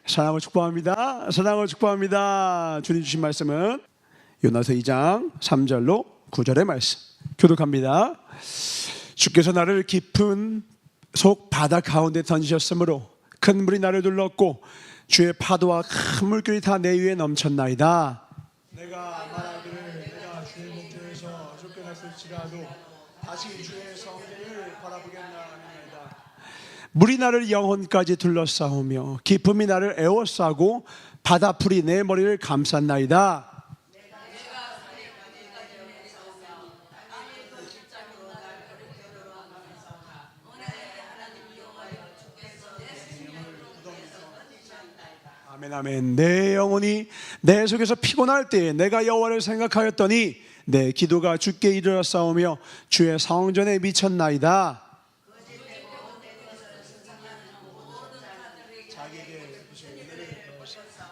사랑을 축복합니다. 사랑을 축복합니다. 주님 주신 말씀은 요나서 2장 3절로 9절의 말씀 교독합니다. 주께서 나를 깊은 속 바다 가운데 던지셨으므로 큰 물이 나를 둘렀고 주의 파도와 큰 물결이 다 내 위에 넘쳤나이다. 내가 말하기를 내가 주의 목전에서 쫓겨났을지라도 다시 주의 성전을 바라보겠나이다. 물이 나를 영혼까지 둘러싸우며 기쁨이 나를 에워싸고 바다풀이 내 머리를 감쌌나이다. 아멘 아멘. 내 영혼이 내 속에서 피곤할 때에 내가 여호와를 생각하였더니 내 기도가 주께 이르렀사오며 주의 성전에 미쳤나이다.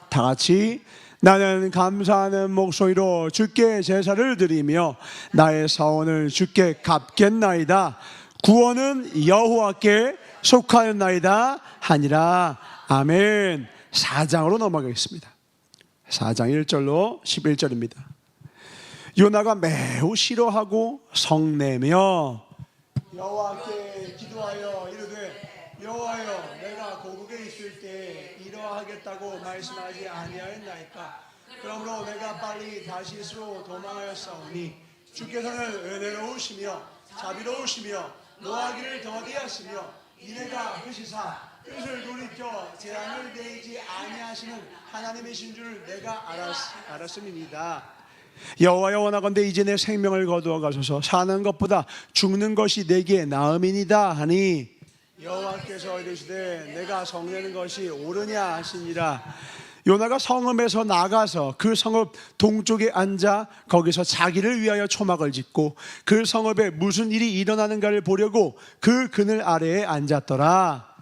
다 같이 나는 감사하는 목소리로 주께 제사를 드리며 나의 사원을 주께 갚겠나이다. 구원은 여호와께 속하였나이다 하니라. 아멘. 4장으로 넘어가겠습니다. 4장 1절로 11절입니다. 요나가 매우 싫어하고 성내며 여호와께 기도하여 이르되 여호와여 내가 고국에 있을 때 이러하겠다고 말씀하지 아니하였나이까. 그러므로 내가 빨리 다시스로 도망하였사오니 주께서는 은혜로우시며 자비로우시며 노하기를 더디하시며 이내가 흐시사 뜻을 돌이켜 재앙을 내리지 아니하시는 하나님이신 줄 내가 알았음이니이다. 여호와여 원하건대 이제 내 생명을 거두어 가소서. 사는 것보다 죽는 것이 내게 나음이니이다 하니 여호와께서 이르시되 내가 성내는 것이 옳으냐 하시니라. 요나가 성읍에서 나가서 그 성읍 동쪽에 앉아 거기서 자기를 위하여 초막을 짓고 그 성읍에 무슨 일이 일어나는가를 보려고 그 그늘 아래에 앉았더라.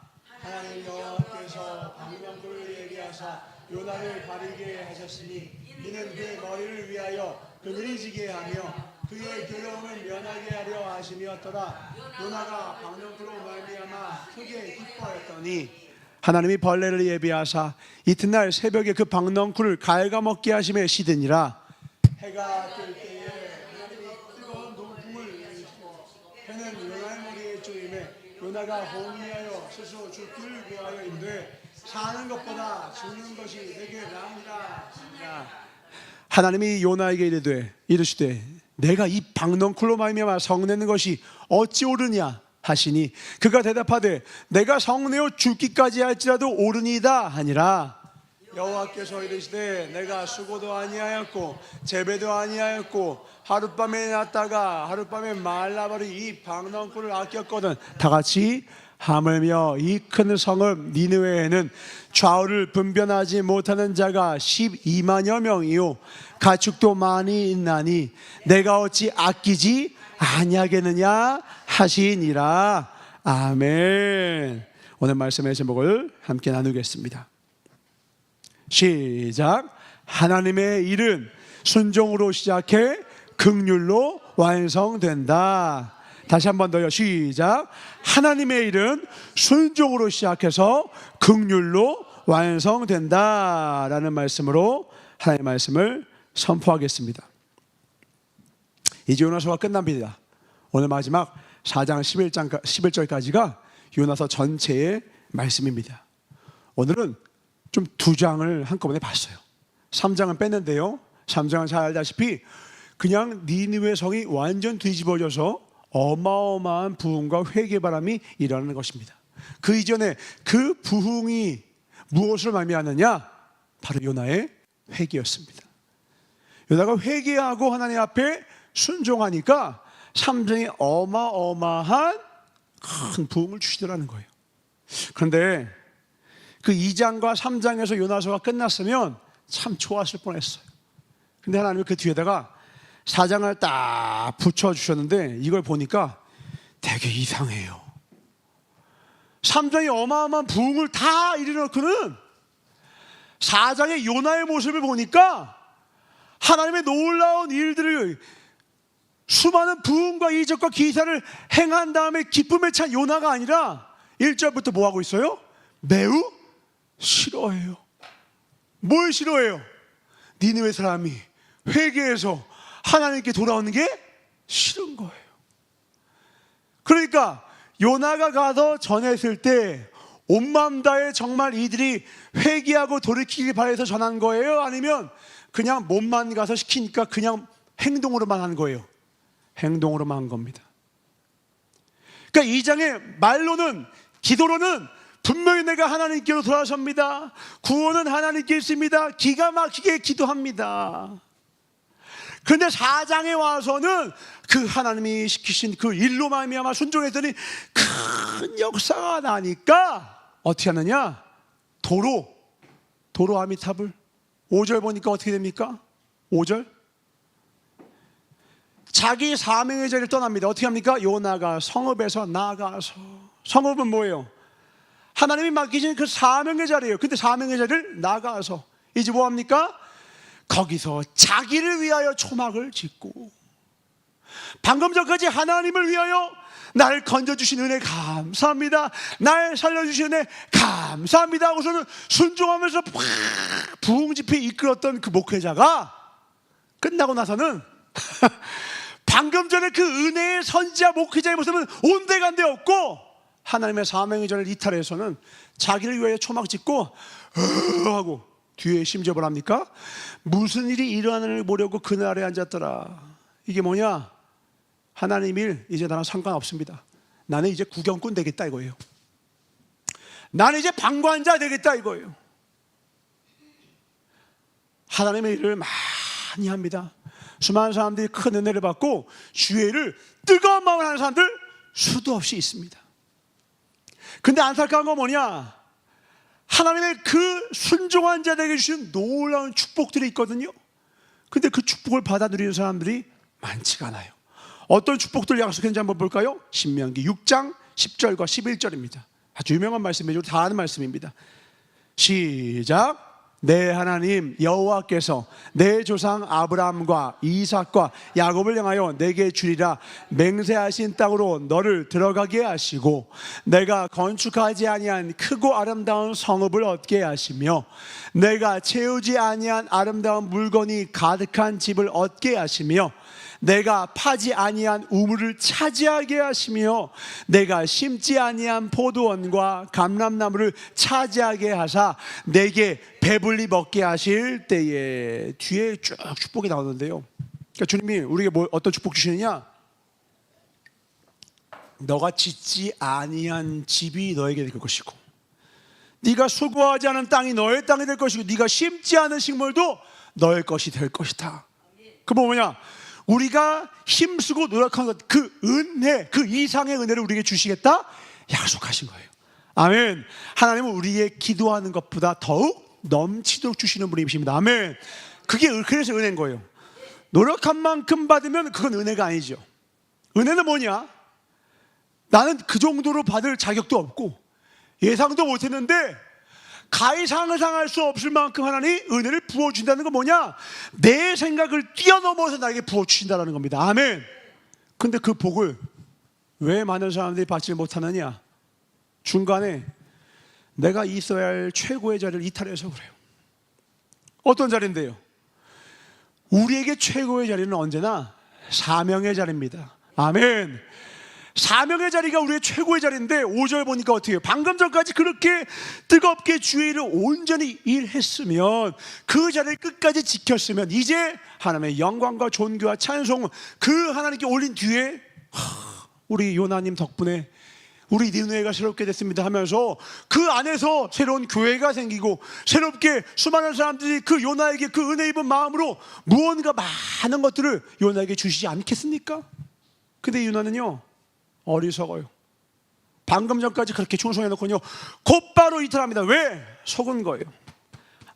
하나님 여호와께서 방명불을 예비하사 요나를 가리게 하셨으니 이는 그 머리를 위하여 그늘이 지게 하며 그의 괴로움을 면하게 하려 하심이었더라. 요나가 방명불로 말미암아 크게 기뻐했더니 하나님이 벌레를 예비하사 이튿날 새벽에 그 박넝쿨을 갉아먹게 하심에 시드니라. 해가 뜰 때에 하나님이 뜨거운 동풍을 내리시고 해는 요나의 머리에 쪼임에 요나가 호미하여 스스로 죽기를 구하여 이르되 사는 것보다 죽는 것이 내게 나으니라. 하나님이 요나에게 이르시되 내가 이 박넝쿨로 말미암아 성내는 것이 어찌 옳으냐 하시니 그가 대답하되 내가 성내어 죽기까지 할지라도 옳으니이다 하니라. 여호와께서 이르시되 내가 수고도 아니하였고 재배도 아니하였고 하룻밤에 났다가 하룻밤에 말라버린 이 박넝쿨을 아꼈거든. 다 같이 하물며 이 큰 성읍 니느웨에는 좌우를 분변하지 못하는 자가 12만여 명이요 가축도 많이 있나니 내가 어찌 아끼지 아니하겠느냐 하시니라. 아멘. 오늘 말씀의 제목을 함께 나누겠습니다. 시작. 하나님의 일은 순종으로 시작해 긍휼로 완성된다. 다시 한 번 더요. 시작. 하나님의 일은 순종으로 시작해서 긍휼로 완성된다 라는 말씀으로 하나님의 말씀을 선포하겠습니다. 이제 요나서가 끝납니다. 오늘 마지막 4장 11절까지가 요나서 전체의 말씀입니다. 오늘은 좀 2장을 한꺼번에 봤어요. 3장은 뺐는데요, 3장은 잘 알다시피 그냥 니느웨 성이 완전 뒤집어져서 어마어마한 부흥과 회개 바람이 일어나는 것입니다. 그 이전에 그 부흥이 무엇을 말미암느냐? 바로 요나의 회개였습니다. 요나가 회개하고 하나님 앞에 순종하니까 3장이 어마어마한 큰 부흥을 주시더라는 거예요. 그런데 그 2장과 3장에서 요나서가 끝났으면 참 좋았을 뻔했어요. 근데 하나님이 그 뒤에다가 4장을 딱 붙여주셨는데 이걸 보니까 되게 이상해요. 3장이 어마어마한 부흥을 다 이뤄놓고는 4장의 요나의 모습을 보니까 하나님의 놀라운 일들을 수많은 부흥과 이적과 기사를 행한 다음에 기쁨에 찬 요나가 아니라 1절부터 뭐하고 있어요? 매우 싫어해요. 뭘 싫어해요? 니느웨 사람이 회개해서 하나님께 돌아오는 게 싫은 거예요. 그러니까 요나가 가서 전했을 때 온 마음 다해 정말 이들이 회개하고 돌이키길 바라서 전한 거예요? 아니면 그냥 몸만 가서 시키니까 그냥 행동으로만 한 거예요? 행동으로만 한 겁니다. 그러니까 이 장의 말로는, 기도로는 분명히 내가 하나님께로 돌아섭니다. 구원은 하나님께 있습니다. 기가 막히게 기도합니다. 그런데 4장에 와서는 그 하나님이 시키신 그 일로 말미암아 순종했더니 큰 역사가 나니까 어떻게 하느냐? 도로 아미타불. 5절 보니까 어떻게 됩니까? 5절 자기 사명의 자리를 떠납니다. 어떻게 합니까? 요나가 성읍에서 나가서. 성읍은 뭐예요? 하나님이 맡기신 그 사명의 자리예요. 근데 사명의 자리를 나가서 이제 뭐합니까? 거기서 자기를 위하여 초막을 짓고, 방금 전까지 하나님을 위하여 나를 건져주신 은혜 감사합니다, 날 살려주신 은혜 감사합니다 하고서는 순종하면서 부흥집회 이끌었던 그 목회자가 끝나고 나서는 방금 전에 그 은혜의 선지자 목회자의 모습은 온데간데 없고 하나님의 사명의 자리를 이탈해서는 자기를 위하여 초막 짓고 하고 뒤에 심지어 뭐랍니까? 무슨 일이 일어나는을 보려고 그늘 아래 앉았더라. 이게 뭐냐? 하나님 일 이제 나랑 상관없습니다. 나는 이제 구경꾼 되겠다 이거예요. 나는 이제 방관자 되겠다 이거예요. 하나님의 일을 많이 합니다. 수많은 사람들이 큰 은혜를 받고 주의 일을 뜨거운 마음을 하는 사람들 수도 없이 있습니다. 근데 안타까운 건 뭐냐? 하나님의 그 순종한 자들에게 주신 놀라운 축복들이 있거든요. 근데 그 축복을 받아 누리는 사람들이 많지가 않아요. 어떤 축복들 약속했는지 한번 볼까요? 신명기 6장 10절과 11절입니다. 아주 유명한 말씀이죠. 다 아는 말씀입니다. 시작. 내 하나님 여호와께서 내 조상 아브라함과 이삭과 야곱을 향하여 내게 주리라 맹세하신 땅으로 너를 들어가게 하시고 내가 건축하지 아니한 크고 아름다운 성읍을 얻게 하시며 내가 채우지 아니한 아름다운 물건이 가득한 집을 얻게 하시며 내가 파지 아니한 우물을 차지하게 하시며 내가 심지 아니한 포도원과 감람나무를 차지하게 하사 내게 배불리 먹게 하실 때에. 뒤에 쭉 축복이 나오는데요. 그러니까 주님이 우리에게 어떤 축복 주시느냐? 너가 짓지 아니한 집이 너에게 될 것이고, 네가 수고하지 않은 땅이 너의 땅이 될 것이고, 네가 심지 않은 식물도 너의 것이 될 것이다. 그 뭐냐? 우리가 힘쓰고 노력한 것, 그 은혜, 그 이상의 은혜를 우리에게 주시겠다 약속하신 거예요. 아멘. 하나님은 우리의 기도하는 것보다 더욱 넘치도록 주시는 분이십니다. 아멘. 그래서 은혜인 거예요. 노력한 만큼 받으면 그건 은혜가 아니죠. 은혜는 뭐냐? 나는 그 정도로 받을 자격도 없고 예상도 못했는데 가히 상을 수 없을 만큼 하나님이 은혜를 부어준다는 건 뭐냐? 내 생각을 뛰어넘어서 나에게 부어주신다는 겁니다. 아멘. 근데 그 복을 왜 많은 사람들이 받지 못하느냐? 중간에 내가 있어야 할 최고의 자리를 이탈해서 그래요. 어떤 자리인데요? 우리에게 최고의 자리는 언제나 사명의 자리입니다. 아멘. 사명의 자리가 우리의 최고의 자리인데 5절 보니까 어떻게 해요? 방금 전까지 그렇게 뜨겁게 주의 일을 온전히 일했으면, 그 자리를 끝까지 지켰으면 이제 하나님의 영광과 존귀와 찬송을 그 하나님께 올린 뒤에 우리 요나님 덕분에 우리 니느웨가 새롭게 됐습니다 하면서 그 안에서 새로운 교회가 생기고 새롭게 수많은 사람들이 그 요나에게 그 은혜 입은 마음으로 무언가 많은 것들을 요나에게 주시지 않겠습니까? 근데 요나는요 어리석어요. 방금 전까지 그렇게 충성해놓고요 곧바로 이탈합니다. 왜? 속은 거예요.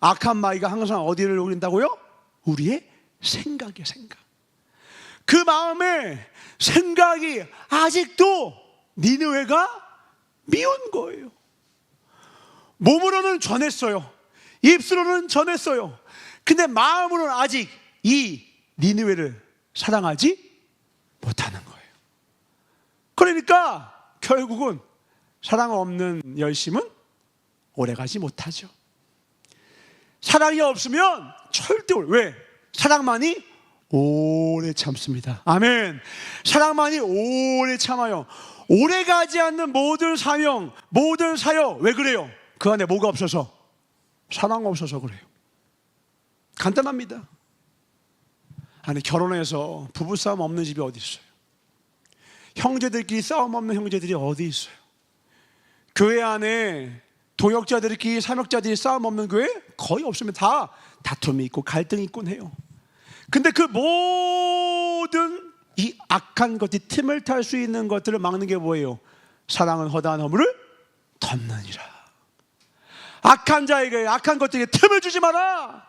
악한 마귀가 항상 어디를 노린다고요? 우리의 생각이에요. 생각. 그 마음에 생각이 아직도 니느웨가 미운 거예요. 몸으로는 전했어요. 입술로는 전했어요. 근데 마음으로는 아직 이 니느웨를 사랑하지 못하는 거예요. 그러니까 결국은 사랑 없는 열심은 오래가지 못하죠. 사랑이 없으면 절대 왜? 사랑만이 오래 참습니다. 아멘. 사랑만이 오래 참아요. 오래 가지 않는 모든 사명, 모든 사역. 왜 그래요? 그 안에 뭐가 없어서? 사랑 없어서 그래요. 간단합니다. 아니, 결혼해서 부부싸움 없는 집이 어디 있어요? 형제들끼리 싸움 없는 형제들이 어디 있어요? 교회 안에 동역자들끼리 사역자들이 싸움 없는 교회 거의 없으면 다 다툼이 있고 갈등이 있곤 해요. 근데 그 모든 이 악한 것이 틈을 탈 수 있는 것들을 막는 게 뭐예요? 사랑은 허다한 허물을 덮느니라. 악한 자에게, 악한 것들에게 틈을 주지 마라.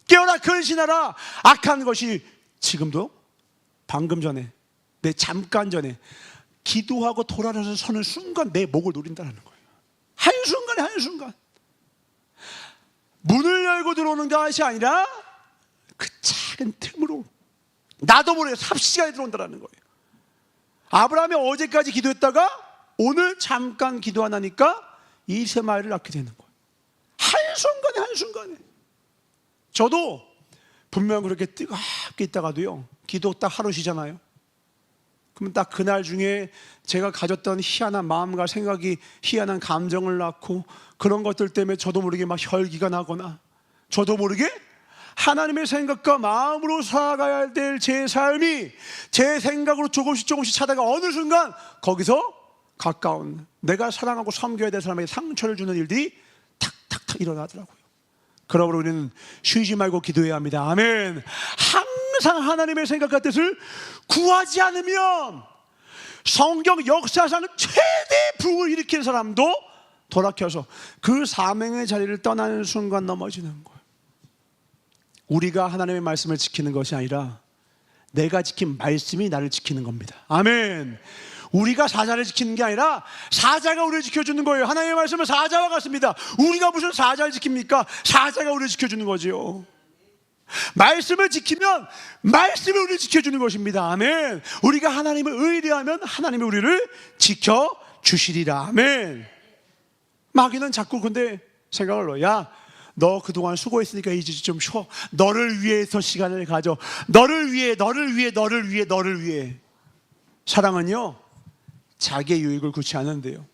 깨어나 근신하라. 악한 것이 지금도 방금 전에, 내 잠깐 전에 기도하고 돌아서서 서는 순간 내 목을 노린다는 거예요. 한순간에 한순간. 문을 열고 들어오는 것이 아니라 그 작은 틈으로 나도 모르게 삽시간에 들어온다는 거예요. 아브라함이 어제까지 기도했다가 오늘 잠깐 기도 안 하니까 이세마엘을 낳게 되는 거예요. 한순간에 한순간에. 저도 분명 그렇게 뜨겁게 있다가도요, 기도 딱 하루 쉬잖아요. 그러면 딱 그날 중에 제가 가졌던 희한한 마음과 생각이 희한한 감정을 낳고 그런 것들 때문에 저도 모르게 막 혈기가 나거나 저도 모르게 하나님의 생각과 마음으로 살아가야 될 제 삶이 제 생각으로 조금씩 조금씩 차다가 어느 순간 거기서 가까운 내가 사랑하고 섬겨야 될 사람에게 상처를 주는 일들이 탁탁탁 일어나더라고요. 그러므로 우리는 쉬지 말고 기도해야 합니다. 아멘. 항상 하나님의 생각과 뜻을 구하지 않으면 성경 역사상 최대 부흥을 일으킨 사람도 돌아켜서 그 사명의 자리를 떠나는 순간 넘어지는 거예요. 우리가 하나님의 말씀을 지키는 것이 아니라 내가 지킨 말씀이 나를 지키는 겁니다. 아멘. 우리가 사자를 지키는 게 아니라 사자가 우리를 지켜주는 거예요. 하나님의 말씀은 사자와 같습니다. 우리가 무슨 사자를 지킵니까? 사자가 우리를 지켜주는 거죠. 말씀을 지키면 말씀이 우리를 지켜주는 것입니다. 아멘. 우리가 하나님을 의뢰하면 하나님이 우리를 지켜주시리라. 아멘. 마귀는 자꾸 근데 생각을 넣어. 야, 너 그동안 수고했으니까 이제 좀 쉬어. 너를 위해서 시간을 가져. 너를 위해, 너를 위해, 너를 위해, 너를 위해. 사랑은요, 자기의 유익을 구치 않는데요.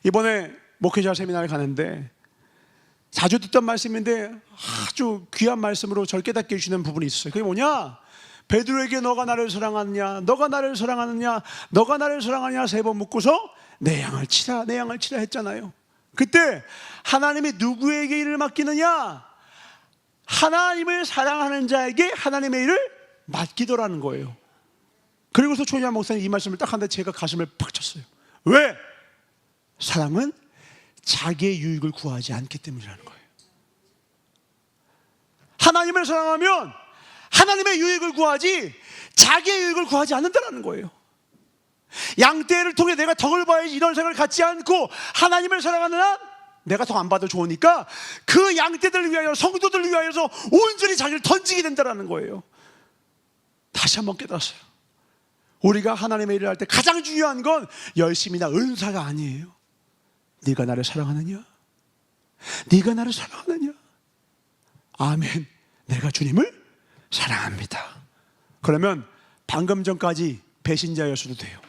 이번에 목회자 세미나를 가는데 자주 듣던 말씀인데 아주 귀한 말씀으로 절 깨닫게 해주시는 부분이 있어요. 그게 뭐냐? 베드로에게 너가 나를 사랑하느냐, 너가 나를 사랑하느냐, 너가 나를 사랑하느냐 3번 묻고서 내 양을 치라, 내 양을 치라 했잖아요. 그때 하나님이 누구에게 일을 맡기느냐? 하나님을 사랑하는 자에게 하나님의 일을 맡기더라는 거예요. 그리고서 초기한 목사님 이 말씀을 딱 하는데 제가 가슴을 팍 쳤어요. 왜? 사랑은 자기의 유익을 구하지 않기 때문이라는 거예요. 하나님을 사랑하면 하나님의 유익을 구하지 자기의 유익을 구하지 않는다는 거예요. 양떼를 통해 내가 덕을 봐야지 이런 생각을 갖지 않고 하나님을 사랑하는 한 내가 덕 안 받아 좋으니까 그 양떼들을 위하여 성도들을 위하여서 온전히 자기를 던지게 된다는 거예요. 다시 한번 깨달았어요. 우리가 하나님의 일을 할 때 가장 중요한 건 열심이나 은사가 아니에요. 네가 나를 사랑하느냐? 네가 나를 사랑하느냐? 아멘. 내가 주님을 사랑합니다. 그러면 방금 전까지 배신자였어도 돼요.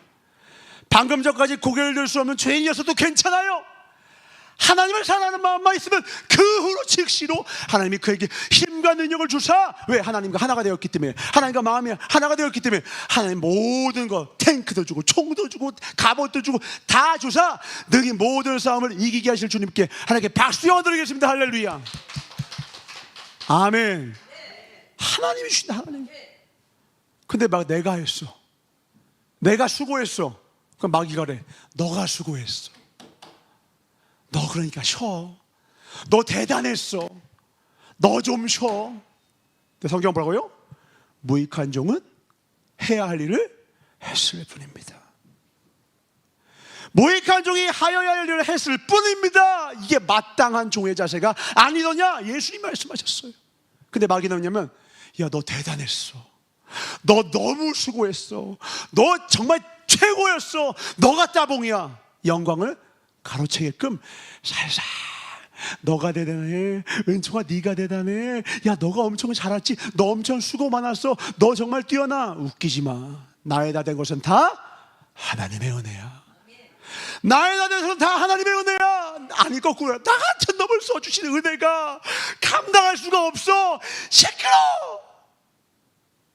방금 전까지 고개를 들 수 없는 죄인이었어도 괜찮아요. 하나님을 사랑하는 마음만 있으면 그 후로 즉시로 하나님이 그에게 힘과 능력을 주사. 왜? 하나님과 하나가 되었기 때문에, 하나님과 마음이 하나가 되었기 때문에 하나님 모든 것, 탱크도 주고 총도 주고 갑옷도 주고 다 주사 너희 모든 싸움을 이기게 하실 주님께 하나님께 박수 영어 드리겠습니다. 할렐루야. 아멘. 하나님이 주신다. 하나님. 근데 막 내가 했어, 내가 수고했어. 그럼 마귀가 그래, 너가 수고했어, 너 그러니까 쉬어, 너 대단했어, 너 좀 쉬어. 근데 성경 뭐라고요? 무익한 종은 해야 할 일을 했을 뿐입니다. 무익한 종이 하여야 할 일을 했을 뿐입니다. 이게 마땅한 종의 자세가 아니더냐? 예수님 말씀하셨어요. 근데 마귀는 뭐냐면, 야, 너 대단했어, 너 너무 수고했어, 너 정말 최고였어, 너가 따봉이야. 영광을 가로채게끔 살살 너가 대단해. 은총아 네가 대단해. 야 너가 엄청 잘했지. 너 엄청 수고 많았어. 너 정말 뛰어나. 웃기지 마. 나에다 된 것은 다 하나님의 은혜야. 나에다 된 것은 다 하나님의 은혜야. 아니 거꾸로야. 나 같은 놈을 써주시는 은혜가 감당할 수가 없어. 시끄러.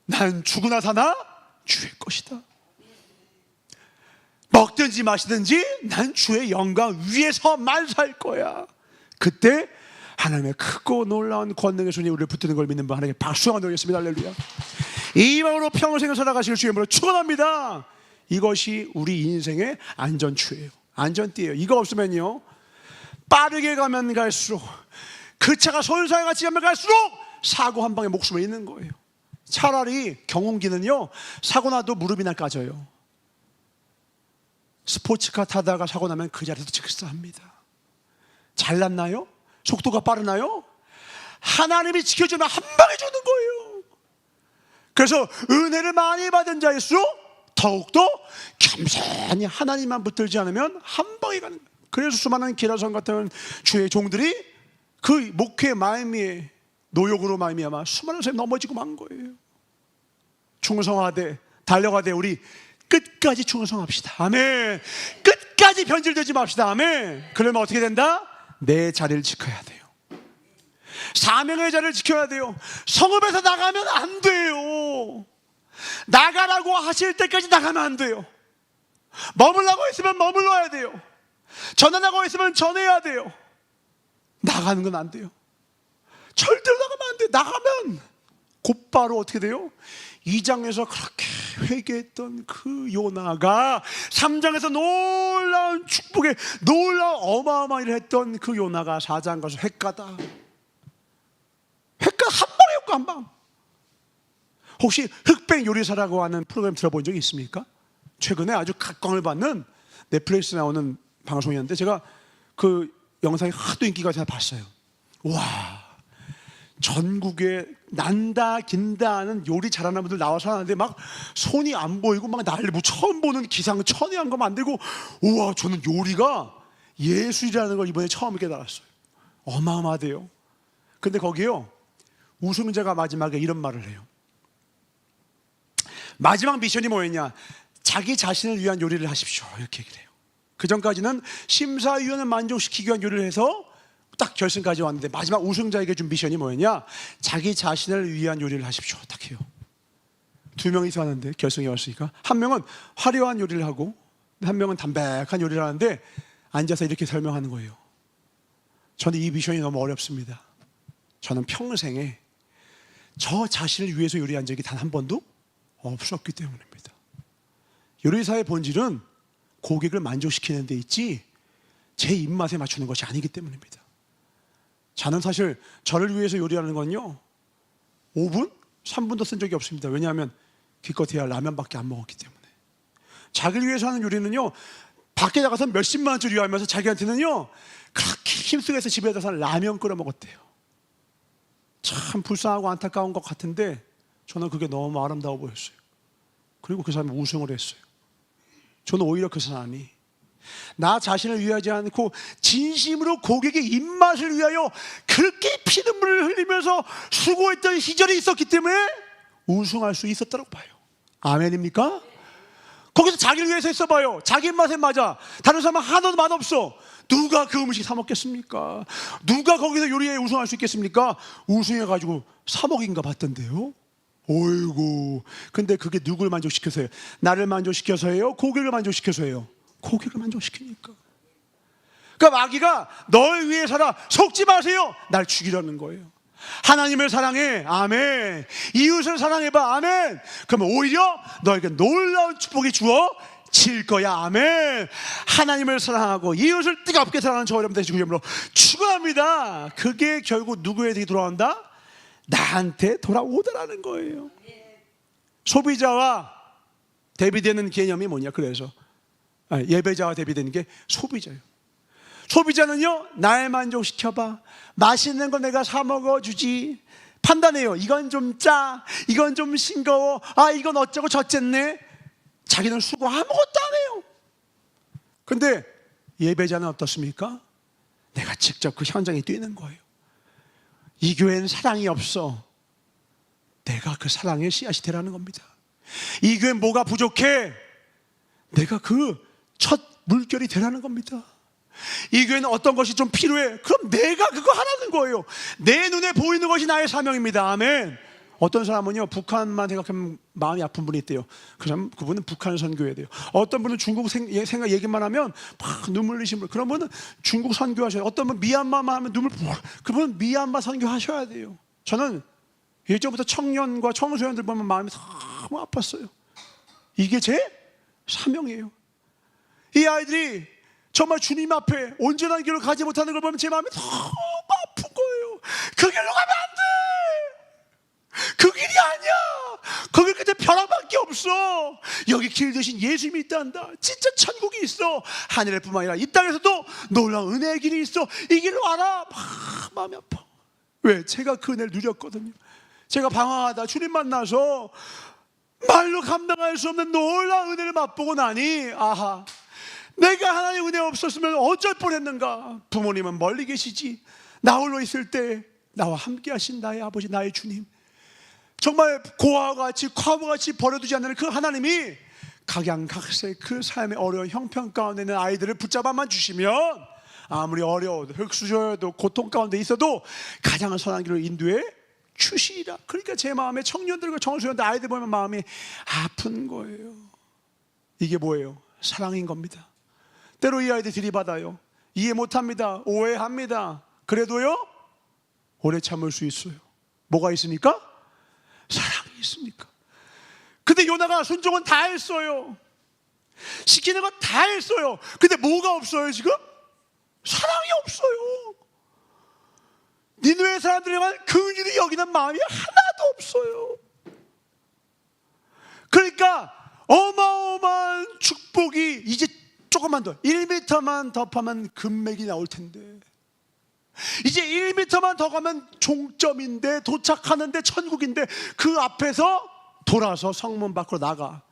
난 죽으나 사나 주의 것이다. 먹든지 마시든지 난 주의 영광 위에서만 살 거야. 그때 하나님의 크고 놀라운 권능의 손이 우리를 붙드는 걸 믿는 분 하나님께 박수 한번 드리겠습니다. 할렐루야. 이 마음으로 평생을 살아가실 주의 이름으로 축원합니다. 이것이 우리 인생의 안전추예요. 안전띠예요. 이거 없으면요 빠르게 가면 갈수록 그 차가 손상같이 가면 갈수록 사고 한 방에 목숨을 잃는 거예요. 차라리 경운기는요 사고 나도 무릎이나 까져요. 스포츠카 타다가 사고 나면 그 자리에서 즉사합니다. 잘났나요? 속도가 빠르나요? 하나님이 지켜주면 한 방에 주는 거예요. 그래서 은혜를 많이 받은 자일수록 더욱더 겸손히 하나님만 붙들지 않으면 한 방에 가는 거예요. 그래서 수많은 기라성 같은 주의 종들이 그 목회의 말미에 노역으로 말미암아 수많은 사람이 넘어지고 만 거예요. 충성하되 달려가되 우리 끝까지 충성합시다. 아멘. 끝까지 변질되지 맙시다. 아멘. 그러면 어떻게 된다? 내 자리를 지켜야 돼요. 사명의 자리를 지켜야 돼요. 성읍에서 나가면 안 돼요. 나가라고 하실 때까지 나가면 안 돼요. 머물라고 했으면 머물러야 돼요. 전하라고 했으면 전해야 돼요. 나가는 건 안 돼요. 절대로 나가면 안 돼요. 나가면 곧바로 어떻게 돼요? 2장에서 그렇게 회개했던 그 요나가 3장에서 놀라운 축복에 놀라운 어마어마한 일을 했던 그 요나가 4장 가서 횟가다. 횟가 한 방에 없고 한 방. 혹시 흑백 요리사라고 하는 프로그램 들어본 적이 있습니까? 최근에 아주 각광을 받는 넷플릭스에 나오는 방송이었는데 제가 그 영상이 하도 인기가 있어서 봤어요. 와, 전국에 난다 긴다 하는 요리 잘하는 분들 나와서 하는데 막 손이 안 보이고 막 난리, 뭐 처음 보는 기상천외한 거 만들고, 우와, 저는 요리가 예술이라는 걸 이번에 처음 깨달았어요. 어마어마하대요. 근데 거기요 우승자가 마지막에 이런 말을 해요. 마지막 미션이 뭐였냐? 자기 자신을 위한 요리를 하십시오, 이렇게 얘기를 해요. 그 전까지는 심사위원을 만족시키기 위한 요리를 해서 딱 결승까지 왔는데 마지막 우승자에게 준 미션이 뭐였냐? 자기 자신을 위한 요리를 하십시오, 딱 해요. 2명이서 하는데 결승에 왔으니까 한 명은 화려한 요리를 하고 한 명은 담백한 요리를 하는데 앉아서 이렇게 설명하는 거예요. 저는 이 미션이 너무 어렵습니다. 저는 평생에 저 자신을 위해서 요리한 적이 단 한 번도 없었기 때문입니다. 요리사의 본질은 고객을 만족시키는 데 있지 제 입맛에 맞추는 것이 아니기 때문입니다. 저는 사실 저를 위해서 요리하는 건요 5분? 3분도 쓴 적이 없습니다. 왜냐하면 기껏해야 라면밖에 안 먹었기 때문에. 자기를 위해서 하는 요리는요 밖에 나가서 몇십만 원짜리 요리하면서 자기한테는요 그렇게 힘쓰게서 집에 가서 라면 끓여 먹었대요. 참 불쌍하고 안타까운 것 같은데 저는 그게 너무 아름다워 보였어요. 그리고 그 사람이 우승을 했어요. 저는 오히려 그 사람이 나 자신을 위하지 않고 진심으로 고객의 입맛을 위하여 그렇게 피눈물을 흘리면서 수고했던 시절이 있었기 때문에 우승할 수 있었다고 봐요. 아멘입니까? 거기서 자기를 위해서 했어봐요. 자기 입맛에 맞아. 다른 사람은 하나도 맛없어. 누가 그 음식 사 먹겠습니까? 누가 거기서 요리에 우승할 수 있겠습니까? 우승해가지고 3억인가 받던데요. 어이구. 근데 그게 누굴 만족시켜서요? 나를 만족시켜서예요? 고객을 만족시켜서예요? 고객을 만족시키니까. 그러니까 마귀가 널 위해 살아, 속지 마세요. 날 죽이려는 거예요. 하나님을 사랑해, 아멘. 이웃을 사랑해봐, 아멘. 그러면 오히려 너에게 놀라운 축복이 주어질 거야, 아멘. 하나님을 사랑하고 이웃을 뜨겁게 사랑하는 저 여러분 되시고 이름으로 축원합니다. 그게 결국 누구에게 돌아온다? 나한테 돌아오더라는 거예요. 소비자와 대비되는 개념이 뭐냐? 그래서 예배자와 대비되는 게 소비자예요. 소비자는요 날 만족시켜봐, 맛있는 거 내가 사 먹어주지, 판단해요. 이건 좀 짜, 이건 좀 싱거워, 아 이건 어쩌고 저쨌네. 자기는 수고 아무것도 안 해요. 근데 예배자는 어떻습니까? 내가 직접 그 현장에 뛰는 거예요. 이 교회는 사랑이 없어. 내가 그 사랑의 씨앗이 되라는 겁니다. 이 교회는 뭐가 부족해? 내가 그 첫 물결이 되라는 겁니다. 이 교회는 어떤 것이 좀 필요해? 그럼 내가 그거 하라는 거예요. 내 눈에 보이는 것이 나의 사명입니다. 아멘. 어떤 사람은요, 북한만 생각하면 마음이 아픈 분이 있대요. 그분은 북한 선교해야 돼요. 어떤 분은 중국 생각 얘기만 하면 막 눈물 흘리신 분, 그런 분은 중국 선교하셔야 돼요. 어떤 분은 미얀마만 하면 눈물, 그분은 미얀마 선교하셔야 돼요. 저는 예전부터 청년과 청소년들 보면 마음이 너무 아팠어요. 이게 제 사명이에요. 이 아이들이 정말 주님 앞에 온전한 길을 가지 못하는 걸 보면 제 마음이 너무 아픈 거예요. 그 길로 가면 안 돼. 그 길이 아니야. 거길 끝에 벼락밖에 없어. 여기 길 대신 예수님이 있단다. 진짜 천국이 있어. 하늘에 뿐만 아니라 이 땅에서도 놀라운 은혜의 길이 있어. 이 길로 와라. 막 마음이 아파. 왜? 제가 그 은혜를 누렸거든요. 제가 방황하다 주님 만나서 말로 감당할 수 없는 놀라운 은혜를 맛보고 나니, 아하, 내가 하나님의 은혜 없었으면 어쩔 뻔했는가. 부모님은 멀리 계시지, 나 홀로 있을 때 나와 함께 하신 나의 아버지, 나의 주님, 정말 고아와 같이 과부와 같이 버려두지 않는 그 하나님이 각양각색 그 삶의 어려운 형편 가운데 있는 아이들을 붙잡아만 주시면, 아무리 어려워도 흙수저여도 고통 가운데 있어도 가장 선한 길로 인도해 주시리라. 그러니까 제 마음에 청년들과 청소년들 아이들 보면 마음이 아픈 거예요. 이게 뭐예요? 사랑인 겁니다. 때로 이 아이들 들이받아요. 이해 못합니다. 오해합니다. 그래도요, 오래 참을 수 있어요. 뭐가 있으니까? 사랑이 있으니까. 근데 요나가 순종은 다 했어요. 시키는 건 다 했어요. 근데 뭐가 없어요 지금? 사랑이 없어요. 니느웨 사람들에만 긍휼히 여기는 마음이 하나도 없어요. 그러니까 어마어마한 축복이 이제 조금만 더 1m만 더 파면 금맥이 나올 텐데, 이제 1m만 더 가면 종점인데, 도착하는데 천국인데, 그 앞에서 돌아서 성문 밖으로 나가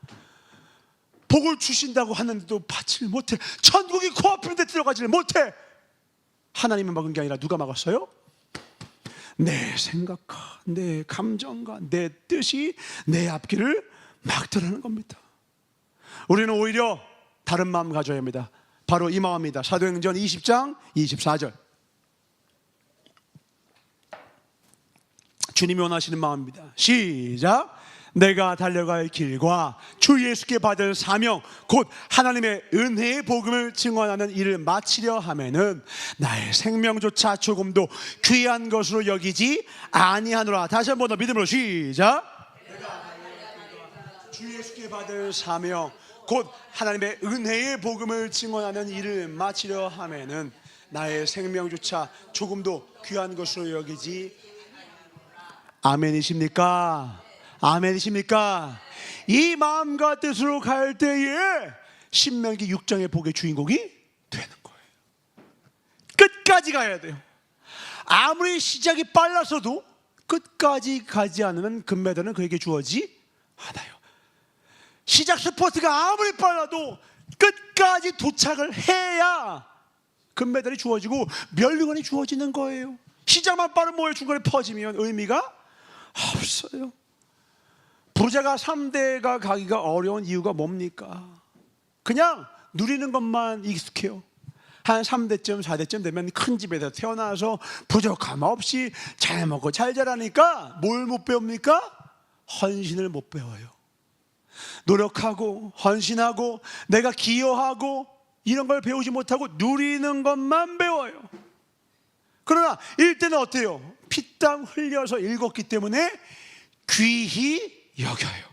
복을 주신다고 하는데도 받지를 못해. 천국이 코앞인데 들어가지를 못해. 하나님이 막은 게 아니라 누가 막았어요? 내 생각과 내 감정과 내 뜻이 내 앞길을 막더라는 겁니다. 우리는 오히려 다른 마음 가져야 합니다. 바로 이 마음입니다. 사도행전 20장 24절. 주님이 원하시는 마음입니다. 시작. 내가 달려갈 길과 주 예수께 받을 사명 곧 하나님의 은혜의 복음을 증언하는 일을 마치려 하면은 나의 생명조차 조금도 귀한 것으로 여기지 아니하노라. 다시 한 번 더 믿음으로 시작. 주 예수께 받을 사명 곧 하나님의 은혜의 복음을 증언하는 일을 마치려 하면은 나의 생명조차 조금도 귀한 것으로 여기지. 아멘이십니까? 아멘이십니까? 이 마음과 뜻으로 갈 때에 신명기 6장의 복의 주인공이 되는 거예요. 끝까지 가야 돼요. 아무리 시작이 빨라서도 끝까지 가지 않으면 금메달은 그에게 주어지지 않아요. 시작 스포츠가 아무리 빨라도 끝까지 도착을 해야 금메달이 주어지고 면류관이 주어지는 거예요. 시작만 빠른 뭐에 중간에 퍼지면 의미가 없어요. 부자가 3대가 가기가 어려운 이유가 뭡니까? 그냥 누리는 것만 익숙해요. 한 3대쯤 4대쯤 되면 큰 집에서 태어나서 부족함 없이 잘 먹고 잘 자라니까 뭘 못 배웁니까? 헌신을 못 배워요. 노력하고 헌신하고 내가 기여하고 이런 걸 배우지 못하고 누리는 것만 배워요. 그러나 일대는 어때요? 피땀 흘려서 읽었기 때문에 귀히 여겨요.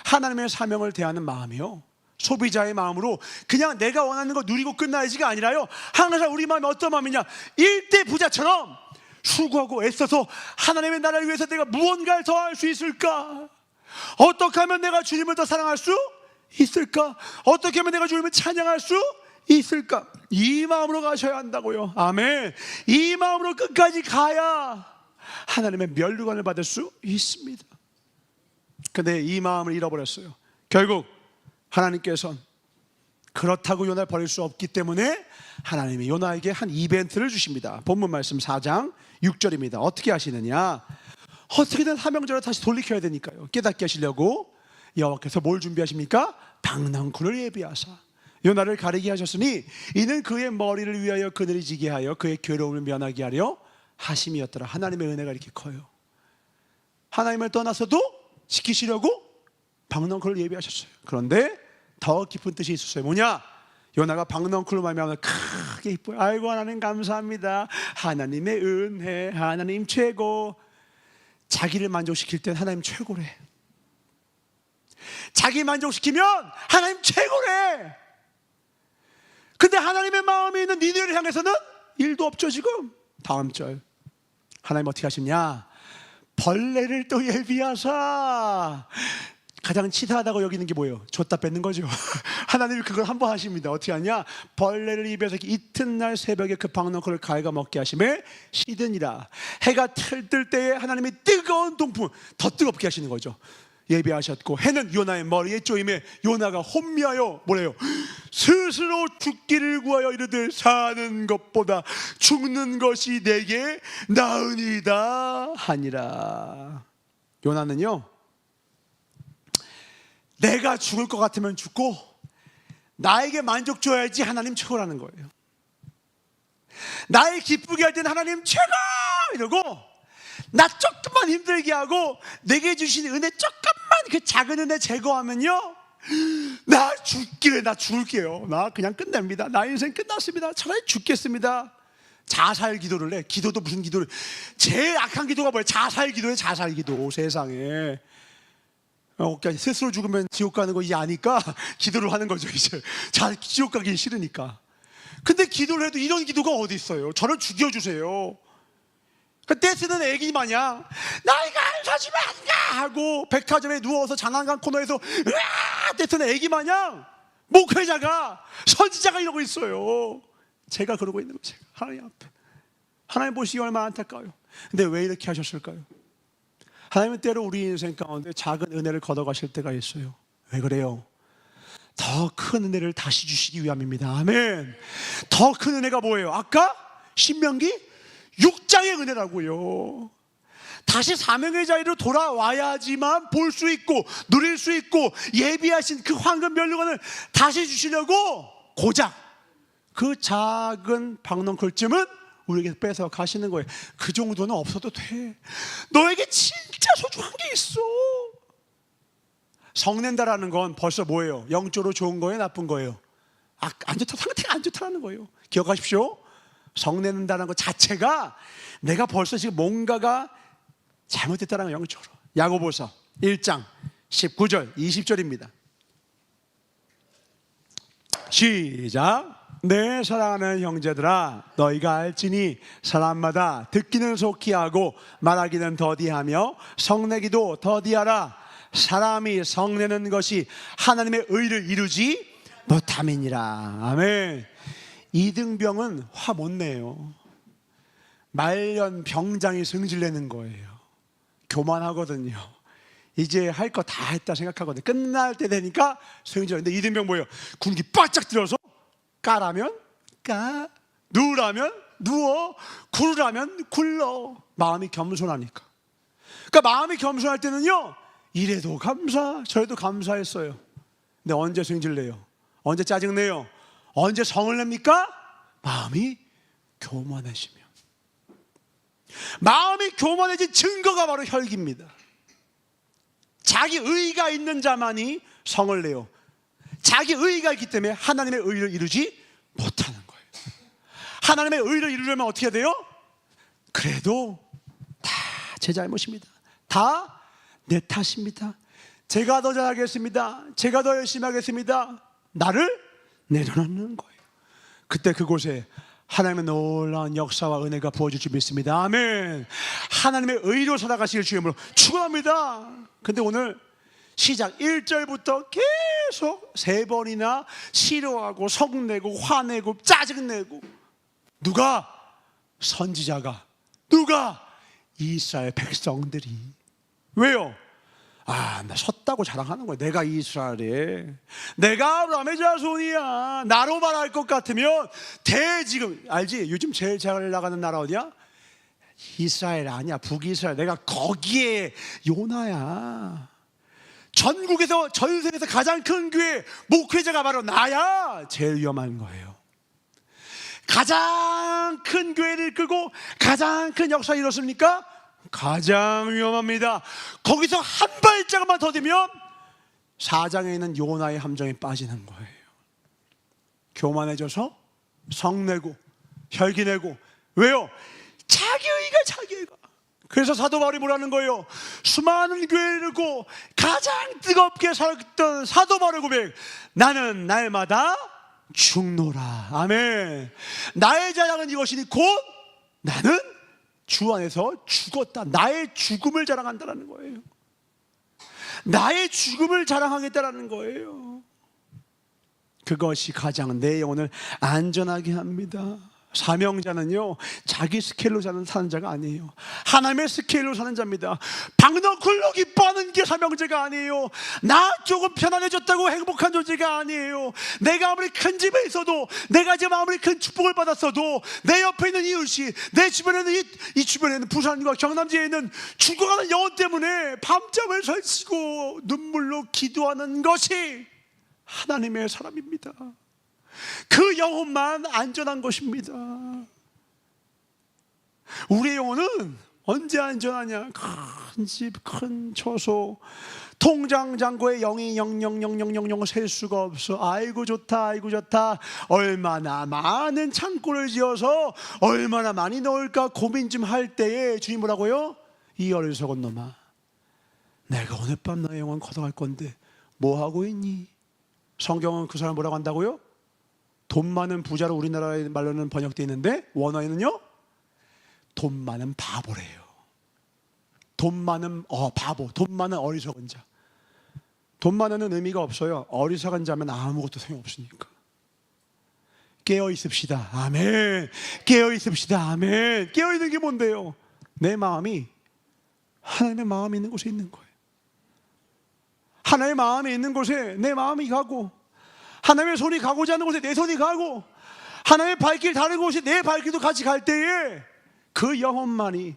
하나님의 사명을 대하는 마음이요, 소비자의 마음으로 그냥 내가 원하는 거 누리고 끝나야지가 아니라요, 항상 우리 마음이 어떤 마음이냐, 일대 부자처럼 수고하고 애써서 하나님의 나라를 위해서 내가 무언가를 더 할 수 있을까? 어떻게 하면 내가 주님을 더 사랑할 수 있을까? 어떻게 하면 내가 주님을 찬양할 수 있을까? 이 마음으로 가셔야 한다고요. 아멘. 이 마음으로 끝까지 가야 하나님의 면류관을 받을 수 있습니다. 근데 이 마음을 잃어버렸어요. 결국 하나님께서는 그렇다고 요나를 버릴 수 없기 때문에 하나님이 요나에게 한 이벤트를 주십니다. 본문 말씀 4장 6절입니다. 어떻게 하시느냐? 어떻게든 사명자를 다시 돌이켜야 되니까요. 깨닫게 하시려고 여호와께서 뭘 준비하십니까? 방랑쿨을 예비하사 요나를 가리게 하셨으니 이는 그의 머리를 위하여 그늘이 지게 하여 그의 괴로움을 면하게 하려 하심이었더라. 하나님의 은혜가 이렇게 커요. 하나님을 떠나서도 지키시려고 방랑쿨을 예비하셨어요. 그런데 더 깊은 뜻이 있었어요. 뭐냐? 요나가 방랑쿨로 말미암아 크게 기뻐요. 아이고 하나님 감사합니다. 하나님의 은혜, 하나님 최고. 자기를 만족시킬 땐 하나님 최고래. 자기 만족시키면 하나님 최고래. 근데 하나님의 마음이 있는 니느웨를 향해서는 일도 없죠 지금. 다음 절 하나님 어떻게 하시냐? 벌레를 또 예비하사. 가장 치사하다고 여기는 게 뭐예요? 줬다 뺏는 거죠. 하나님이 그걸 한 번 하십니다. 어떻게 하냐? 벌레를 입에서 이튿날 새벽에 그 방랑쿨을 가해가 먹게 하심에 시드니라. 해가 뜰 때에 하나님이 뜨거운 동풍 더 뜨겁게 하시는 거죠. 예비하셨고 해는 요나의 머리에 쪼임에 요나가 혼미하여 뭐래요? 스스로 죽기를 구하여 이르되 사는 것보다 죽는 것이 내게 나으니이다 하니라. 요나는요, 내가 죽을 것 같으면 죽고 나에게 만족 줘야지 하나님 최고라는 거예요. 나를 기쁘게 할 때는 하나님 최고 이러고, 나 조금만 힘들게 하고 내게 주신 은혜 조금만 그 작은 은혜 제거하면요, 나 죽길래 나 죽을게요. 나 그냥 끝냅니다. 나 인생 끝났습니다. 차라리 죽겠습니다. 자살 기도를 해. 기도도 무슨 기도를, 제일 악한 기도가 뭐예요? 자살 기도예요. 자살 기도. 세상에 스스로 죽으면 지옥 가는 거 이제 아니까 기도를 하는 거죠. 이제 지옥 가기 싫으니까. 근데 기도를 해도 이런 기도가 어디 있어요? 저를 죽여주세요. 떼쓰는 애기 마냥 나이가 안 사주면 안 가 하고 백화점에 누워서 장난감 코너에서 으아 떼쓰는 애기 마냥 목회자가 선지자가 이러고 있어요. 제가 그러고 있는 거예요. 하나님 앞에. 하나님 보시기 얼마나 안타까워요. 근데 왜 이렇게 하셨을까요? 하나님은 때로 우리 인생 가운데 작은 은혜를 걷어가실 때가 있어요. 왜 그래요? 더 큰 은혜를 다시 주시기 위함입니다. 아멘. 더 큰 은혜가 뭐예요? 아까 신명기 6장의 은혜라고요. 다시 사명의 자리로 돌아와야지만 볼 수 있고 누릴 수 있고 예비하신 그 황금 면류관을 다시 주시려고 고작 그 작은 방랑쿨쯤은 우리에게 뺏어 가시는 거예요. 그 정도는 없어도 돼. 너에게 진짜 소중한 게 있어. 성낸다라는 건 벌써 뭐예요? 영적으로 좋은 거예요? 나쁜 거예요? 안 좋다, 상태가 안 좋다는 거예요. 기억하십시오. 성낸다는 것 자체가 내가 벌써 지금 뭔가가 잘못됐다는 거예요. 영적으로. 야고보서 1장 19절 20절입니다 시작. 내 사랑하는 형제들아, 너희가 알지니 사람마다 듣기는 속히 하고 말하기는 더디하며 성내기도 더디하라. 사람이 성내는 것이 하나님의 의를 이루지 못함이니라. 아멘. 이등병은 화 못 내요. 말년 병장이 승질내는 거예요. 교만하거든요. 이제 할 거 다 했다 생각하거든요. 끝날 때 되니까 승질내는데 이등병 뭐예요? 군기 바짝 들어서 까라면 까, 누우라면 누워, 굴으라면 굴러. 마음이 겸손하니까. 그러니까 마음이 겸손할 때는요, 이래도 감사, 저래도 감사했어요. 근데 언제 승질내요? 언제 짜증내요? 언제 성을 냅니까? 마음이 교만해지면. 마음이 교만해진 증거가 바로 혈기입니다. 자기 의가 있는 자만이 성을 내요. 자기 의가 있기 때문에 하나님의 의를 이루지 못하는 거예요. 하나님의 의를 이루려면 어떻게 해야 돼요? 그래도 다 제 잘못입니다. 다 내 탓입니다. 제가 더 잘하겠습니다. 제가 더 열심히 하겠습니다. 나를 내려놓는 거예요. 그때 그곳에 하나님의 놀라운 역사와 은혜가 부어질 줄 믿습니다. 아멘. 하나님의 의로 살아가실 주님으로 축원합니다. 근데 오늘 시작 1절부터 계속 3번이나 싫어하고 성내고 화내고 짜증내고, 누가? 선지자가. 누가? 이스라엘 백성들이. 왜요? 나 섰다고 자랑하는 거야. 내가 이스라엘에, 내가 아브라함의 자손이야. 나로 말할 것 같으면 지금 알지? 요즘 제일 잘 나가는 나라 어디야? 이스라엘 아니야. 북이스라엘. 내가 거기에 요나야. 전국에서, 전 세계에서 가장 큰 교회 목회자가 바로 나야. 제일 위험한 거예요. 가장 큰 교회를 이끌고 가장 큰 역사를 이뤘습니까? 가장 위험합니다. 거기서 한 발자국만 더디면 4장에 있는 요나의 함정에 빠지는 거예요. 교만해져서 성내고 혈기내고. 왜요? 자기의가. 그래서 사도 바울이 뭐라는 거예요? 수많은 교회를 이루고 가장 뜨겁게 살았던 사도 바울의 고백, 나는 날마다 죽노라. 아멘. 나의 자랑은 이것이니 곧 나는 주 안에서 죽었다. 나의 죽음을 자랑한다는 거예요. 나의 죽음을 자랑하겠다는 거예요. 그것이 가장 내 영혼을 안전하게 합니다. 사명자는요, 자기 스케일로 사는 자가 아니에요. 하나님의 스케일로 사는 자입니다. 박너클로 기뻐하는 게 사명자가 아니에요. 나 조금 편안해졌다고 행복한 존재가 아니에요. 내가 아무리 큰 집에 있어도, 내가 지금 아무리 큰 축복을 받았어도, 내 옆에 있는 이웃이, 내 주변에는 이 주변에는 부산과 경남지에 있는 죽어가는 영혼 때문에 밤잠을 설치고 눈물로 기도하는 것이 하나님의 사람입니다. 그 영혼만 안전한 것입니다. 우리의 영혼은 언제 안전하냐? 큰 집, 큰 처소, 통장 잔고에 0이 0000000 셀 수가 없어. 아이고 좋다. 얼마나 많은 창고를 지어서 얼마나 많이 넣을까 고민 좀 할 때에 주님 뭐라고요? 이 어리석은 놈아, 내가 오늘 밤 너의 영혼 걷어갈 건데 뭐 하고 있니? 성경은 그 사람 뭐라고 한다고요? 돈 많은 부자로 우리나라의 말로는 번역되어 있는데 원어에는요, 돈 많은 바보래요. 돈 많은 바보, 돈 많은 어리석은 자. 돈 많은 의미가 없어요. 어리석은 자면 아무것도 소용없으니까. 깨어 있읍시다. 아멘. 깨어 있읍시다. 아멘. 깨어 있는 게 뭔데요? 내 마음이 하나님의 마음이 있는 곳에 있는 거예요. 하나님의 마음이 있는 곳에 내 마음이 가고, 하나님의 손이 가고자 하는 곳에 내 손이 가고, 하나님의 발길 다른 곳에 내 발길도 같이 갈 때에 그 영혼만이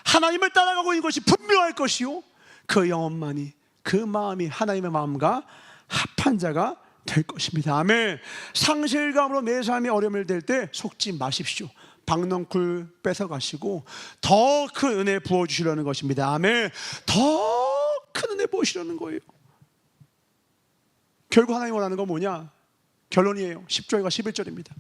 하나님을 따라가고 있는 것이 분명할 것이요, 그 영혼만이, 그 마음이 하나님의 마음과 합한 자가 될 것입니다. 아멘. 상실감으로 내 삶이 어려움을 댈 때 속지 마십시오. 박넝쿨 뺏어가시고 더 큰 은혜 부어주시려는 것입니다. 아멘. 더 큰 은혜 부어주시려는 거예요. 결국 하나님 원하는 건 뭐냐? 결론이에요. 10절과 11절입니다.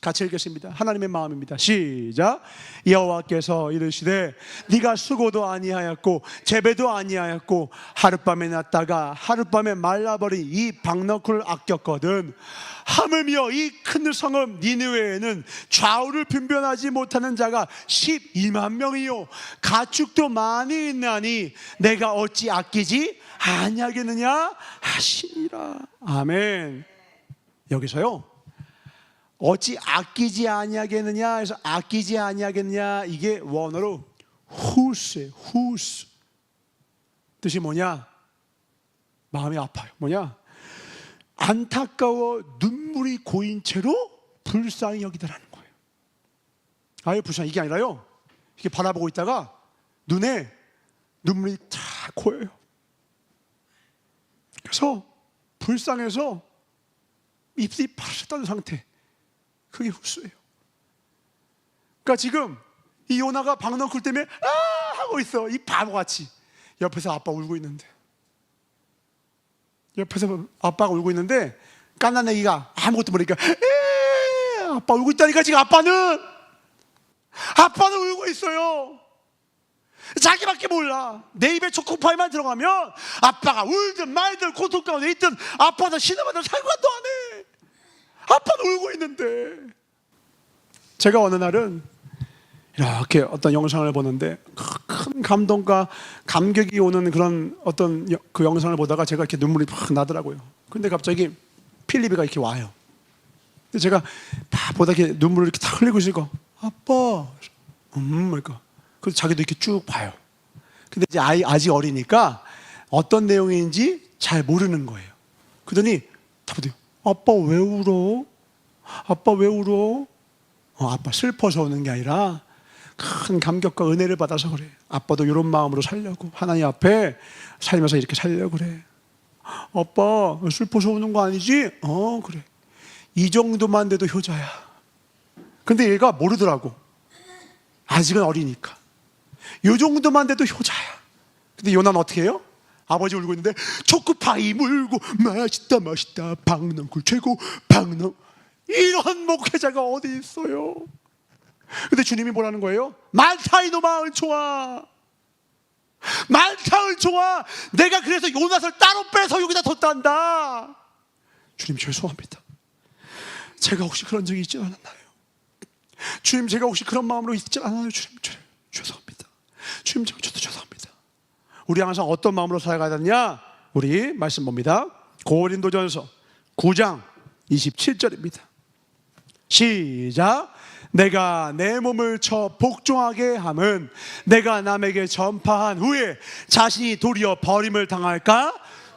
같이 읽겠습니다. 하나님의 마음입니다. 시작. 여호와께서 이르시되 네가 수고도 아니하였고 재배도 아니하였고 하룻밤에 났다가 하룻밤에 말라버린 이 박너쿨을 아꼈거든. 하물며 이 큰 성읍 니느웨에는 좌우를 분별하지 못하는 자가 12만 명이요 가축도 많이 있나니 내가 어찌 아끼지 아니하겠느냐 하시니라. 아멘. 여기서요, 어찌 아끼지 아니하겠느냐 해서 아끼지 아니하겠느냐, 이게 원어로 whose, whose 뜻이 뭐냐? 마음이 아파요. 뭐냐? 안타까워 눈물이 고인 채로 불쌍히 여기더라는 거예요. 아예 불쌍히 이게 아니라요, 이렇게 바라보고 있다가 눈에 눈물이 다 고여요. 그래서 불쌍해서 입술이 파르셨다는 상태, 그게 흡수예요. 그러니까 지금 이 요나가 박넝쿨 때문에 하고 있어. 이 바보같이. 옆에서 아빠 울고 있는데, 아빠가 울고 있는데 깐난 애기가 아무것도 모르니까 아빠 울고 있다니까. 지금 아빠는 울고 있어요. 자기밖에 몰라. 내 입에 초코파이만 들어가면 아빠가 울든 말든 고통 가운데 있든 아빠도 신음하든 상관도 안 해. 아빠는 울고 있는데. 제가 어느 날은 이렇게 어떤 영상을 보는데 큰 감동과 감격이 오는 그런 어떤 그 영상을 보다가 제가 이렇게 눈물이 팍 나더라고요. 근데 갑자기 필리비가 이렇게 와요. 근데 제가 다 보다 이렇게 눈물을 이렇게 다 흘리고 있으니까 아빠, 그러니까 그래서 자기도 이렇게 쭉 봐요. 근데 이제 아직 어리니까 어떤 내용인지 잘 모르는 거예요. 그러더니 답하대요. 아빠 왜 울어? 아빠 왜 울어? 아빠 슬퍼서 우는 게 아니라 큰 감격과 은혜를 받아서 그래. 아빠도 이런 마음으로 살려고, 하나님 앞에 살면서 이렇게 살려고 그래. 아빠 슬퍼서 우는 거 아니지? 그래. 이 정도만 돼도 효자야. 근데 얘가 모르더라고. 아직은 어리니까. 이 정도만 돼도 효자야. 근데 요나는 어떻게 해요? 아버지 울고 있는데 초코파이 물고 맛있다 맛있다 박넝쿨 최고 박넝, 이런 목회자가 어디 있어요? 근데 주님이 뭐라는 거예요? 말타 이놈아 은총아, 말타 은총아, 내가 그래서 요나를 따로 빼서 여기다 뒀단다. 주님 죄송합니다. 제가 혹시 그런 적이 있지 않았나요? 주님 제가 혹시 그런 마음으로 있지 않아요? 주님 죄송합니다. 주님 저도 죄송합니다. 우리 항상 어떤 마음으로 살아가야 되느냐? 우리 말씀 봅니다. 고린도전서 9장 27절입니다. 시작. 내가 내 몸을 쳐 복종하게 함은 내가 남에게 전파한 후에 자신이 도리어 버림을 당할까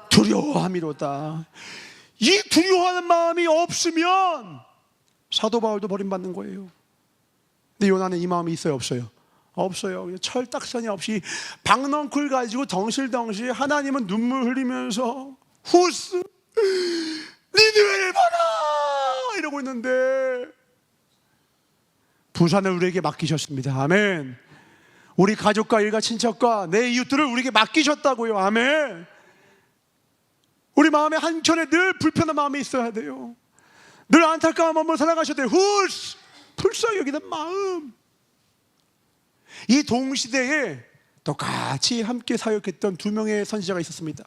두려워함이로다. 이 두려워하는 마음이 없으면 사도 바울도 버림받는 거예요. 근데 요나는 이 마음이 있어요 없어요? 없어요. 철딱서니 없이 박넝쿨 가지고 덩실덩실 하나님은 눈물 흘리면서 후스 니느웨를 봐라 이러고 있는데 부산을 우리에게 맡기셨습니다. 아멘. 우리 가족과 일가 친척과 내 이웃들을 우리에게 맡기셨다고요. 아멘. 우리 마음에 한켠에 늘 불편한 마음이 있어야 돼요. 늘 안타까운 마음으로 살아가셔야 돼요. 후스 불쌍히 여기는 마음. 이 동시대에 똑같이 함께 사역했던 두 명의 선지자가 있었습니다.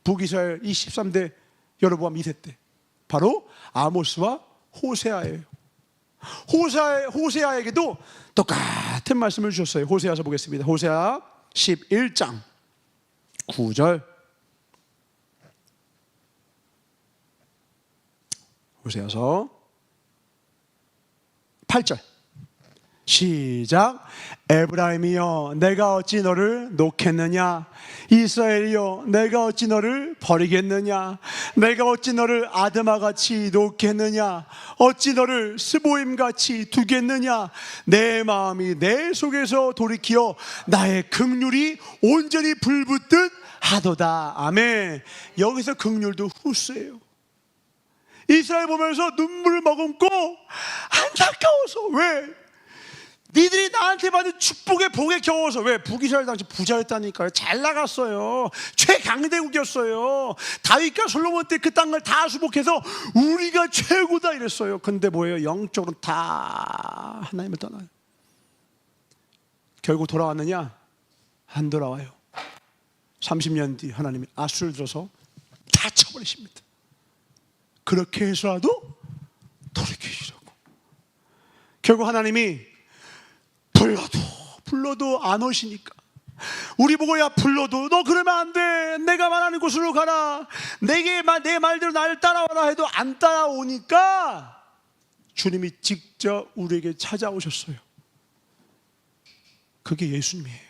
북이스라엘 23대 여로보암 2세 때, 바로 아모스와 호세아예요. 호세아에게도 똑같은 말씀을 주셨어요. 호세아서 보겠습니다. 호세아 11장 9절. 호세아서 8절 시작. 에브라임이여 내가 어찌 너를 놓겠느냐, 이스라엘이여 내가 어찌 너를 버리겠느냐, 내가 어찌 너를 아드마같이 놓겠느냐, 어찌 너를 스보임같이 두겠느냐. 내 마음이 내 속에서 돌이키어 나의 긍휼이 온전히 불붙듯 하도다. 아멘. 여기서 긍휼도 후스예요. 이스라엘 보면서 눈물을 머금고 안타까워서, 왜? 니들이 나한테 받은 축복의 복에 겨워서. 왜? 북이스라엘 당시 부자였다니까요. 잘 나갔어요. 최강대국이었어요. 다윗과 솔로몬 때 그 땅을 다 수복해서 우리가 최고다 이랬어요. 근데 뭐예요? 영적으로 다 하나님을 떠나요. 결국 돌아왔느냐? 안 돌아와요. 30년 뒤 하나님이 아수를 들어서 다 쳐버리십니다. 그렇게 해서라도 돌이키시라고. 결국 하나님이 불러도 안 오시니까 우리 보고, 야 불러도 너 그러면 안 돼, 내가 말하는 곳으로 가라, 내 말대로 나를 따라와라 해도 안 따라오니까 주님이 직접 우리에게 찾아오셨어요. 그게 예수님이에요.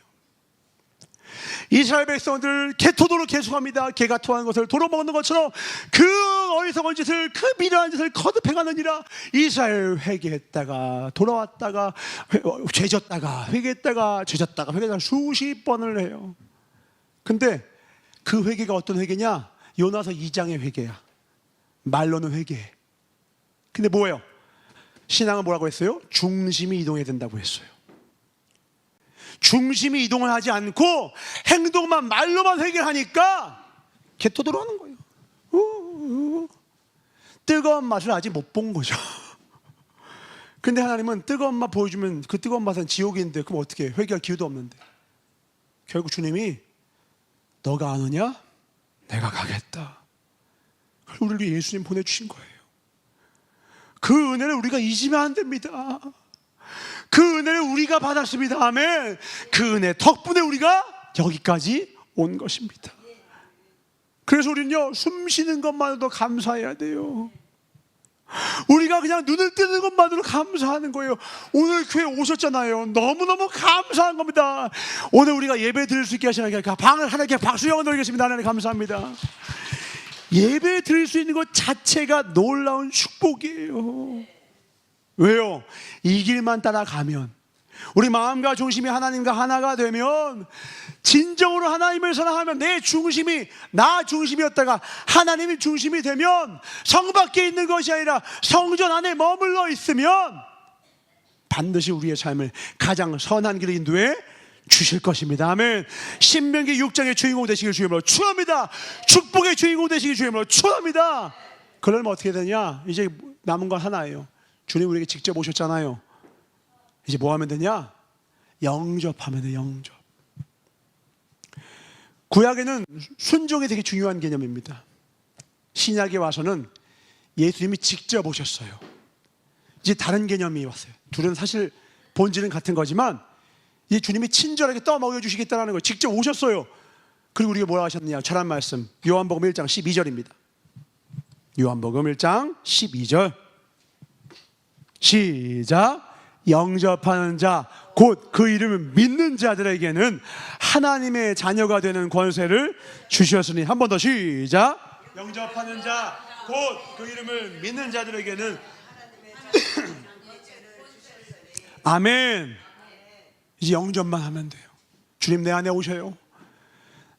이스라엘 백성들 개토도로 계속합니다. 개가 토하는 것을 도로 먹는 것처럼 그 어리석은 짓을, 그 미련한 짓을 거듭 행하느니라. 이스라엘 회개했다가 돌아왔다가 죄졌다가 회개했다가 죄졌다가 회개했다가 수십 번을 해요. 근데 그 회개가 어떤 회개냐? 요나서 2장의 회개야. 말로는 회개해. 근데 뭐예요? 신앙은 뭐라고 했어요? 중심이 이동해야 된다고 했어요. 중심이 이동을 하지 않고 행동만, 말로만 회개하니까 개토도로 하는 거예요. 뜨거운 맛을 아직 못 본 거죠. 근데 하나님은 뜨거운 맛 보여주면 그 뜨거운 맛은 지옥인데, 그럼 어떻게 해? 회개할 기회도 없는데. 결국 주님이 너가 안 오냐? 내가 가겠다. 우리를 예수님 보내주신 거예요. 그 은혜를 우리가 잊으면 안 됩니다. 그 은혜를 우리가 받았습니다. 아멘. 그 은혜 덕분에 우리가 여기까지 온 것입니다. 그래서 우리는요, 숨 쉬는 것만으로도 감사해야 돼요. 우리가 그냥 눈을 뜨는 것만으로 감사하는 거예요. 오늘 교회 오셨잖아요. 너무너무 감사한 겁니다. 오늘 우리가 예배 드릴 수 있게 하시는 게 방을 하나님께 박수 영원 드리겠습니다. 하나님 감사합니다. 예배 드릴 수 있는 것 자체가 놀라운 축복이에요. 왜요? 이 길만 따라가면, 우리 마음과 중심이 하나님과 하나가 되면, 진정으로 하나님을 사랑하면, 내 중심이 나 중심이었다가 하나님이 중심이 되면, 성 밖에 있는 것이 아니라 성전 안에 머물러 있으면 반드시 우리의 삶을 가장 선한 길을 인도해 주실 것입니다. 아멘. 신명기 6장의 주인공 되시길 주님으로 축원합니다. 축복의 주인공 되시길 주님으로 축원합니다. 그러면 어떻게 되냐? 이제 남은 건 하나예요. 주님 우리에게 직접 오셨잖아요. 이제 뭐 하면 되냐? 영접하면 돼. 영접. 구약에는 순종이 되게 중요한 개념입니다. 신약에 와서는 예수님이 직접 오셨어요. 이제 다른 개념이 왔어요. 둘은 사실 본질은 같은 거지만 이 주님이 친절하게 떠먹여 주시겠다는 거예요. 직접 오셨어요. 그리고 우리가 뭐라 하셨느냐? 잘한 말씀. 요한복음 1장 12절입니다. 요한복음 1장 12절. 시작. 영접하는 자 곧 그 이름을 믿는 자들에게는 하나님의 자녀가 되는 권세를 주셨으니. 한 번 더 시작. 영접하는 자 곧 그 이름을 믿는 자들에게는 아멘. 이제 영접만 하면 돼요. 주님 내 안에 오셔요.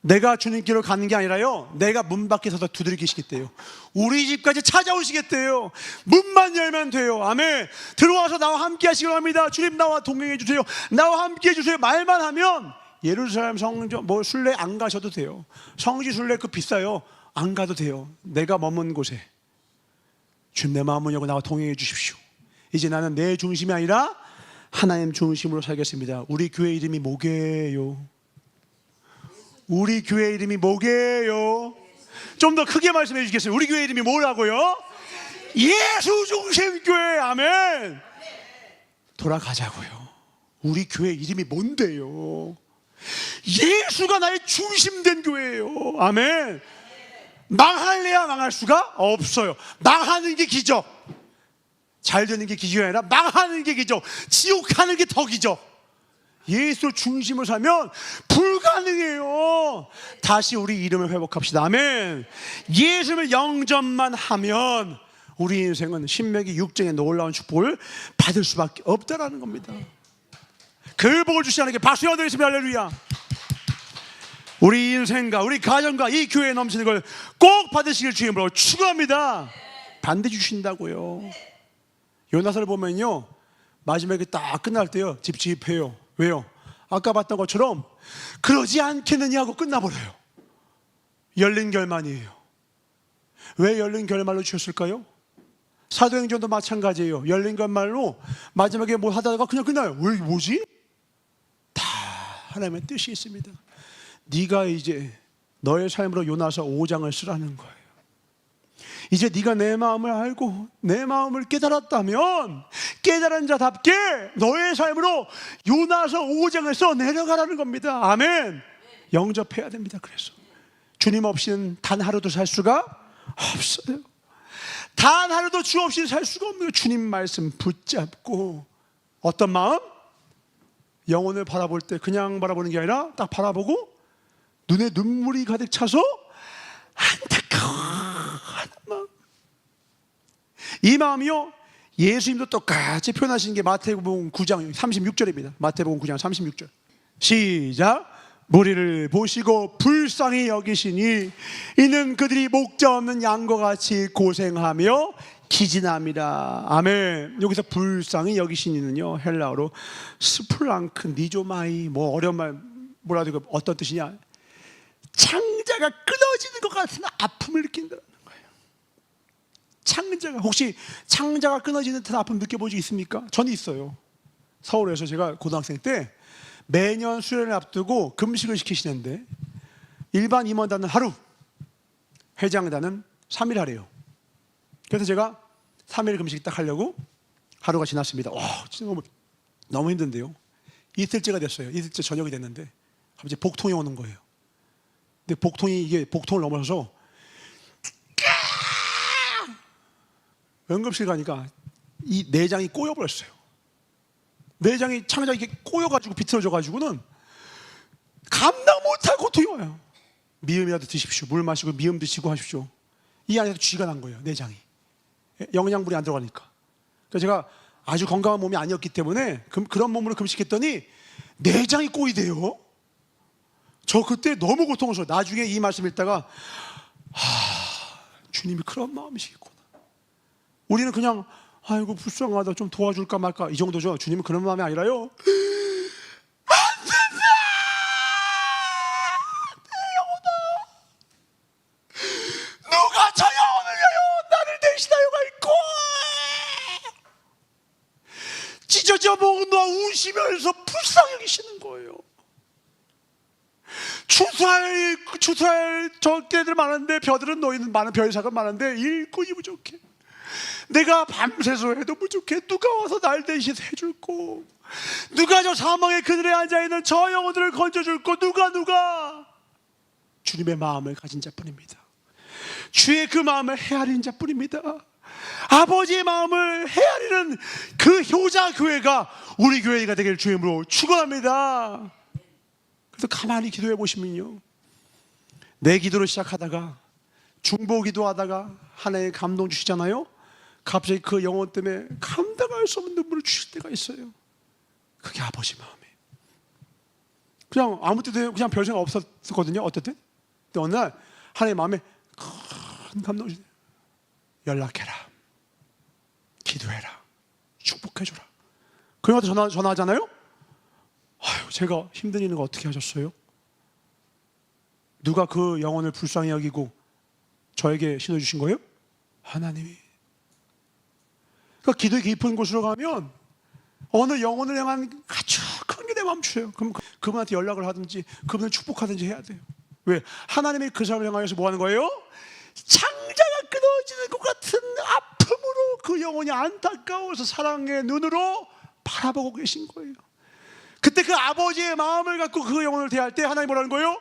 내가 주님께로 가는 게 아니라요, 내가 문 밖에 서서 두드리시겠대요. 우리 집까지 찾아오시겠대요. 문만 열면 돼요. 아멘. 들어와서 나와 함께 하시기 바랍니다. 주님 나와 동행해 주세요. 나와 함께 해주세요. 말만 하면 예루살렘 성전 뭐 순례 안 가셔도 돼요. 성지 순례 그 비싸요. 안 가도 돼요. 내가 머문 곳에 주님 내 마음을 열고 나와 동행해 주십시오. 이제 나는 내 중심이 아니라 하나님 중심으로 살겠습니다. 우리 교회 이름이 뭐게요? 우리 교회 이름이 뭐게요? 좀 더 크게 말씀해 주시겠어요? 우리 교회 이름이 뭐라고요? 예수 중심 교회. 아멘. 돌아가자고요. 우리 교회 이름이 뭔데요? 예수가 나의 중심된 교회예요. 아멘. 망할래야 망할 수가 없어요. 망하는 게 기적. 잘 되는 게 기적이 아니라 망하는 게 기적. 지옥 가는 게 더 기적. 예수 중심으로 살면 불가능해요. 다시 우리 이름을 회복합시다. 아멘. 예수를 영접만 하면 우리 인생은 신명기 6장의 놀라운 축복을 받을 수밖에 없다라는 겁니다. 그 복을 주신 하나님께 박수 드리겠습니다. 할렐루야. 우리 인생과 우리 가정과 이 교회에 넘치는 걸 꼭 받으시길 주님으로 축원합니다. 반드시 주신다고요. 요나서를 보면요, 마지막에 딱 끝날 때요 찝찝해요. 왜요? 아까 봤던 것처럼 그러지 않겠느냐 하고 끝나버려요. 열린 결말이에요. 왜 열린 결말로 주셨을까요? 사도행전도 마찬가지예요. 열린 결말로 마지막에 뭐 하다가 그냥 끝나요. 왜 뭐지? 다 하나님의 뜻이 있습니다. 네가 이제 너의 삶으로 요나서 5장을 쓰라는 거예요. 이제 네가 내 마음을 알고 내 마음을 깨달았다면 깨달은 자답게 너의 삶으로 요나서 5장을 써 내려가라는 겁니다. 아멘. 영접해야 됩니다. 그래서 주님 없이는 단 하루도 살 수가 없어요. 단 하루도 주 없이는 살 수가 없는 거예요. 주님 말씀 붙잡고 어떤 마음? 영혼을 바라볼 때 그냥 바라보는 게 아니라 딱 바라보고 눈에 눈물이 가득 차서 안타까워하는 마음. 이 마음이요, 예수님도 똑같이 표현하시는 게 마태복음 9장 36절입니다. 마태복음 9장 36절. 시작. 무리를 보시고 불쌍히 여기시니 이는 그들이 목자 없는 양과 같이 고생하며 기진함이라. 아멘. 여기서 불쌍히 여기시니는요, 헬라어로 스플랑크 니조마이, 뭐 어려운 말 뭐라도 어떤 뜻이냐, 창자가 끊어지는 것 같은 아픔을 느낀다는 거예요. 창자가, 혹시 창자가 끊어지는 듯한 아픔 느껴본 적 있습니까? 저는 있어요. 서울에서 제가 고등학생 때 매년 수련을 앞두고 금식을 시키시는데 일반 임원단은 하루, 회장단은 3일 하래요. 그래서 제가 3일 금식 딱 하려고 하루가 지났습니다. 진짜 너무 힘든데요. 이틀째가 됐어요. 이틀째 저녁이 됐는데 갑자기 복통이 오는 거예요. 근데 복통이 이게 복통을 넘어서서 응급실 가니까 이 내장이 꼬여버렸어요. 내장이 창자가 이렇게 꼬여가지고 비틀어져가지고는 감당 못할 고통이 와요. 미음이라도 드십시오. 물 마시고 미음 드시고 하십시오. 이 안에서 쥐가 난 거예요. 내장이 영양분이 안 들어가니까. 그래서 제가 아주 건강한 몸이 아니었기 때문에 그런 몸으로 금식했더니 내장이 꼬이대요. 저 그때 너무 고통스러워요. 나중에 이 말씀 읽다가 주님이 그런 마음이시겠구나. 우리는 그냥 아이고 불쌍하다 좀 도와줄까 말까 이 정도죠. 주님은 그런 마음이 아니라요. 안 된다! 내 영혼아, 누가 저 영혼을 위하여 나를 대신하여 갈꼬? 찢어져 먹은 너 우시면서 불쌍히 여기시는 거예요. 추수할 적개들 많은데 벼들은 놓이는 많은 별사가 많은데 일꾼이 부족해. 내가 밤새서 해도 부족해. 누가 와서 날 대신 해줄꼬? 누가 저 사망의 그늘에 앉아있는 저 영혼들을 건져줄꼬? 누가 주님의 마음을 가진 자뿐입니다. 주의 그 마음을 헤아리는 자뿐입니다. 아버지의 마음을 헤아리는 그 효자 교회가 우리 교회가 되길 주임으로 축원합니다. 그래서 가만히 기도해 보시면요, 내 기도를 시작하다가 중보 기도하다가 하나의 감동 주시잖아요. 갑자기 그 영혼 때문에 감당할 수 없는 눈물을 주실 때가 있어요. 그게 아버지 마음이에요. 그냥 아무 때도 그냥 별 생각 없었거든요. 어떨 때? 근데 어느 날 하나님 마음에 큰 감동을 주세요. 연락해라, 기도해라, 축복해줘라. 그 형한테 전화하잖아요. 아유, 제가 힘든 일인 거 어떻게 하셨어요? 누가 그 영혼을 불쌍히 여기고 저에게 신호 주신 거예요? 하나님이. 그러니까 기도의 깊은 곳으로 가면 어느 영혼을 향한 아주 큰 게 내 맘추예요. 그럼 그분한테 연락을 하든지 그분을 축복하든지 해야 돼요. 왜? 하나님이 그 사람을 향하여서 뭐 하는 거예요? 창자가 끊어지는 것 같은 아픔으로 그 영혼이 안타까워서 사랑의 눈으로 바라보고 계신 거예요. 그때 그 아버지의 마음을 갖고 그 영혼을 대할 때 하나님 뭐라는 거예요?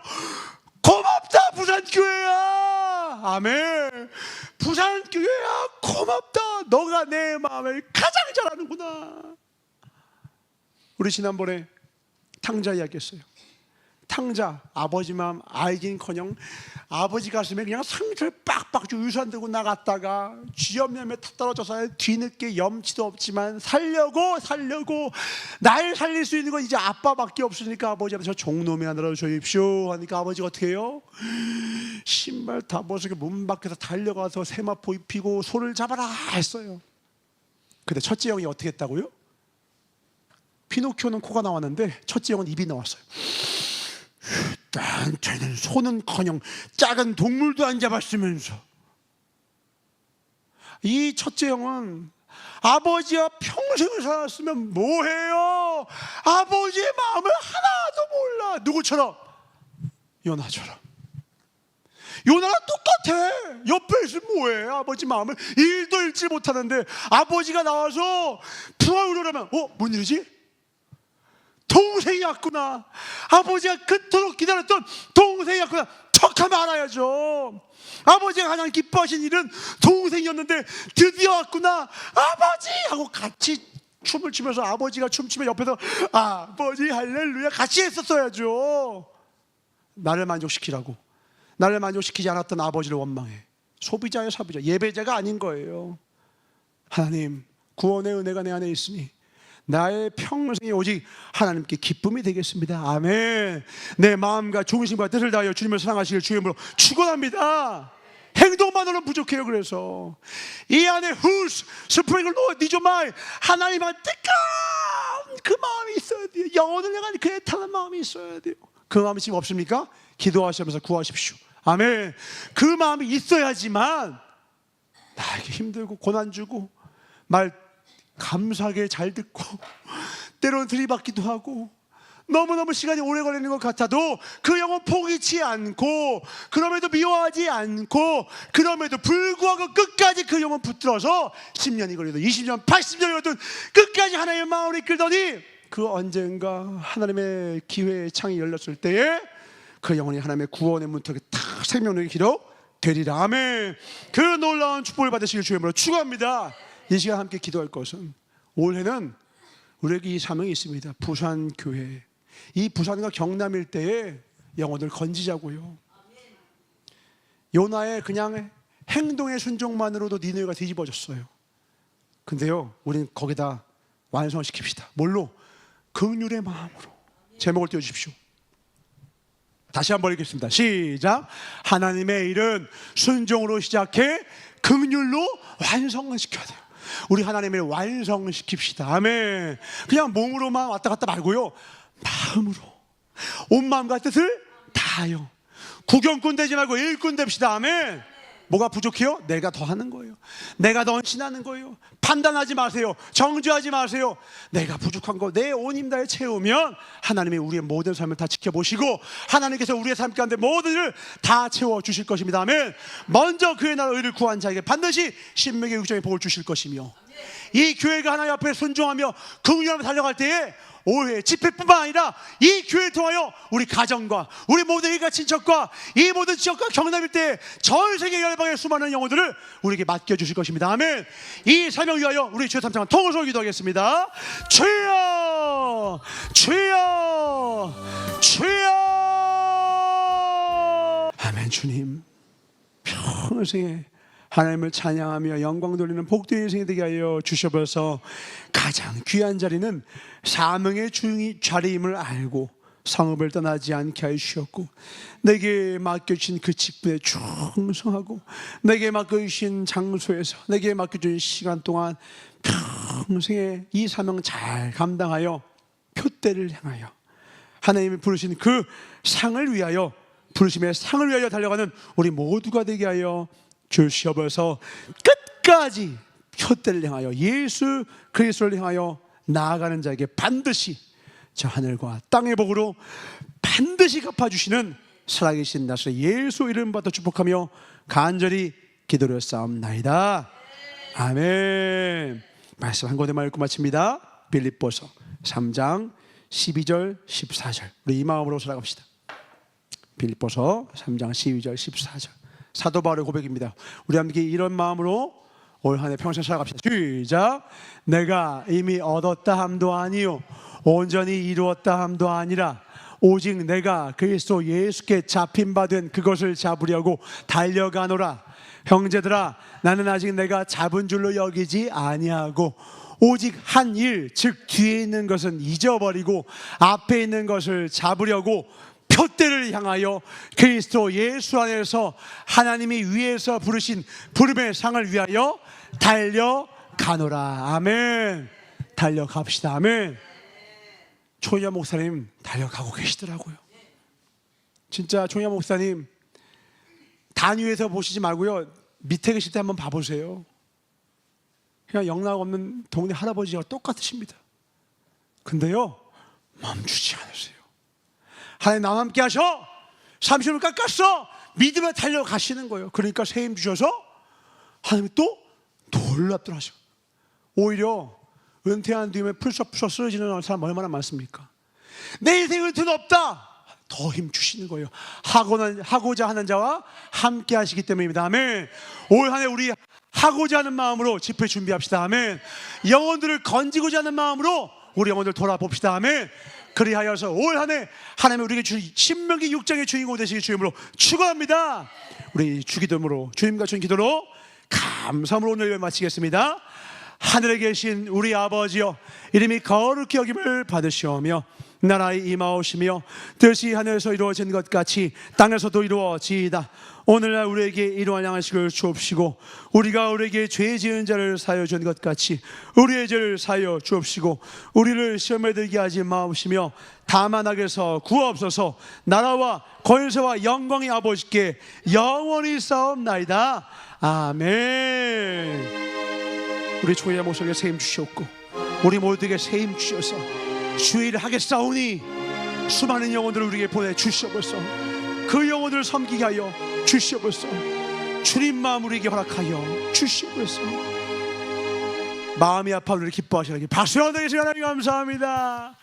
고맙다 부산교회야. 아멘. 부산교회야 고맙다. 너가 내 마음을 가장 잘 아는구나. 우리 지난번에 탕자 이야기했어요. 탕자 아버지 마음 알긴커녕 아버지 가슴에 그냥 상처를 빡빡 주고 유산 들고 나갔다가 쥐염염에 탁 떨어져서 뒤늦게 염치도 없지만 살려고 날 살릴 수 있는 건 이제 아빠밖에 없으니까 아버지한테 저 종놈이 하나라도 줘십시오 하니까 아버지가 어떻게 해요? 신발 다 벗고 문 밖에서 달려가서 세마포 입히고 소를 잡아라 했어요. 근데 첫째 형이 어떻게 했다고요? 피노키오는 코가 나왔는데 첫째 형은 입이 나왔어요. 나한테는 소는커녕 작은 동물도 안 잡았으면서. 이 첫째 형은 아버지와 평생을 살았으면 뭐해요? 아버지의 마음을 하나도 몰라. 누구처럼? 요나처럼. 요나랑 똑같아. 옆에 있으면 뭐해? 아버지 마음을 일도 읽지 못하는데 아버지가 나와서 부하우려면 뭔 일이지? 동생이 왔구나. 아버지가 그토록 기다렸던 동생이 왔구나. 척하면 알아야죠. 아버지가 가장 기뻐하신 일은 동생이었는데 드디어 왔구나. 아버지! 하고 같이 춤을 추면서 아버지가 춤추면 옆에서 아버지 할렐루야 같이 했었어야죠. 나를 만족시키라고. 나를 만족시키지 않았던 아버지를 원망해. 소비자예요, 사비자. 예배자가 아닌 거예요. 하나님, 구원의 은혜가 내 안에 있으니 나의 평생이 오직 하나님께 기쁨이 되겠습니다. 아멘. 내 마음과 중심과 뜻을 다하여 주님을 사랑하시길 주님으로 축원합니다. 행동만으로는 부족해요. 그래서 이 안에 whose spring Lord is my 하나님한 뜨거운 그 마음이 있어야 돼요. 영혼을 향한 그 애타는 마음이 있어야 돼요. 그 마음이 지금 없습니까? 기도하시면서 구하십시오. 아멘. 그 마음이 있어야지만 나에게 힘들고 고난 주고 말 감사하게 잘 듣고 때로는 들이받기도 하고 너무너무 시간이 오래 걸리는 것 같아도 그 영혼 포기치 않고 그럼에도 미워하지 않고 그럼에도 불구하고 끝까지 그 영혼 붙들어서 10년이 걸려도 20년 80년이 걸려도 끝까지 하나님의 마음을 이끌더니 그 언젠가 하나님의 기회의 창이 열렸을 때에 그 영혼이 하나님의 구원의 문턱에 탁 생명력의 길로 되리라. 아멘. 그 놀라운 축복을 받으시길 주님으로 축원합니다. 이 시간 함께 기도할 것은, 올해는 우리에게 이 사명이 있습니다. 부산교회, 이 부산과 경남 일대에 영혼을 건지자고요. 요나의 그냥 행동의 순종만으로도 니느웨가 뒤집어졌어요. 근데요, 우리는 거기다 완성시킵시다. 뭘로? 긍휼의 마음으로. 제목을 띄워주십시오. 다시 한번 읽겠습니다. 시작. 하나님의 일은 순종으로 시작해 긍휼로 완성을 시켜야 돼요. 우리 하나님의 완성을 시킵시다. 아멘. 그냥 몸으로만 왔다 갔다 말고요, 마음으로 온 마음과 뜻을 다하여. 구경꾼 되지 말고 일꾼 됩시다. 아멘. 뭐가 부족해요? 내가 더 하는 거예요. 내가 더 헌신하는 거예요. 판단하지 마세요. 정죄하지 마세요. 내가 부족한 거 내 온 힘 다해 채우면 하나님이 우리의 모든 삶을 다 지켜보시고 하나님께서 우리의 삶 가운데 모든 일을 다 채워주실 것입니다. 아멘. 먼저 그의 나라 의를 구한 자에게 반드시 신명의 6장의 복을 주실 것이며, 이 교회가 하나님 앞에 순종하며 긍휼하며 달려갈 때에 올해 집회뿐만 아니라 이 교회를 통하여 우리 가정과 우리 모든 일가 친척과 이 모든 지역과 경남 일대의 전 세계 열방의 수많은 영혼들을 우리에게 맡겨주실 것입니다. 아멘. 이 사명 위하여 우리 주의 삼창한 통으로 기도하겠습니다. 주여, 주여, 주여. 아멘. 주님, 평생에 하나님을 찬양하며 영광 돌리는 복된 인생이 되게 하여 주셔서 가장 귀한 자리는 사명의 자리임을 알고 성읍을 떠나지 않게 하여 주셨고, 내게 맡겨주신 그 직분에 충성하고 내게 맡겨주신 장소에서 내게 맡겨준 시간 동안 평생에 이 사명 잘 감당하여 표대를 향하여 하나님이 부르신 그 상을 위하여, 부르심의 상을 위하여 달려가는 우리 모두가 되게 하여 주시옵소서. 끝까지 표대를 향하여 예수 그리스도를 향하여 나아가는 자에게 반드시 저 하늘과 땅의 복으로 반드시 갚아주시는 살아계신 나서 예수 이름 받아 축복하며 간절히 기도를 싸움나이다. 아멘. 말씀 한 군데만 읽고 마칩니다. 빌립보서 3장 12절 14절. 우리 이 마음으로 살아갑시다. 빌립보서 3장 12절 14절. 사도 바울의 고백입니다. 우리 함께 이런 마음으로 올 한 해 평생 살아갑시다. 시작. 내가 이미 얻었다 함도 아니요 온전히 이루었다 함도 아니라 오직 내가 그리스도 예수께 잡힌 바 된 그것을 잡으려고 달려가노라. 형제들아, 나는 아직 내가 잡은 줄로 여기지 아니하고 오직 한 일, 즉 뒤에 있는 것은 잊어버리고 앞에 있는 것을 잡으려고 표대를 향하여 그리스도 예수 안에서 하나님이 위에서 부르신 부름의 상을 위하여 달려가노라. 아멘. 달려갑시다. 아멘. 초야 목사님 달려가고 계시더라고요. 진짜 초야 목사님 단위에서 보시지 말고요, 밑에 계실 때 한번 봐보세요. 그냥 영락 없는 동네 할아버지와 똑같으십니다. 근데요, 멈추지 않으세요. 하나님 나와 함께 하셔. 30을 깎았어. 믿음에 달려가시는 거예요. 그러니까 새 힘 주셔서 하나님이 또 놀랍더라 하셔. 오히려 은퇴한 뒤에 풀썩풀썩 쓰러지는 사람 얼마나 많습니까? 내 인생 은퇴는 없다. 더 힘 주시는 거예요. 하고자 하는 자와 함께 하시기 때문입니다. 아멘. 올 한 해 우리 하고자 하는 마음으로 집회 준비합시다. 아멘. 영혼들을 건지고자 하는 마음으로 우리 영혼들 돌아봅시다. 아멘. 그리하여서 올 한 해 하나님이 우리에게 주신 신명기 6장의 주인공 되시기 주임으로 축원합니다. 우리 주기도문으로 주님과 주인 기도로 감사함으로 오늘 예배 마치겠습니다. 하늘에 계신 우리 아버지여, 이름이 거룩히 여김을 받으시오며 나라에 임하오시며 뜻이 하늘에서 이루어진 것 같이 땅에서도 이루어지이다. 오늘날 우리에게 이러한 양식을 주옵시고 우리가 우리에게 죄 지은 자를 사하여 준 것 같이 우리의 죄를 사하여 주옵시고 우리를 시험에 들게 하지 마옵시며 다만 악에서 구하옵소서. 나라와 권세와 영광이 아버지께 영원히 싸움나이다. 아멘. 우리 초야 목소리에 세임 주시옵고 우리 모두에게 세임 주셔서 주의를 하겠사오니 수많은 영혼들을 우리에게 보내주시옵소서. 그 영혼들을 섬기게 하여 주시옵소서. 주님 마음 우리에게 허락하여 주시옵소서. 마음이 아파 우리를 기뻐하시라니 박수 한번 드리겠습니다. 하나님 감사합니다.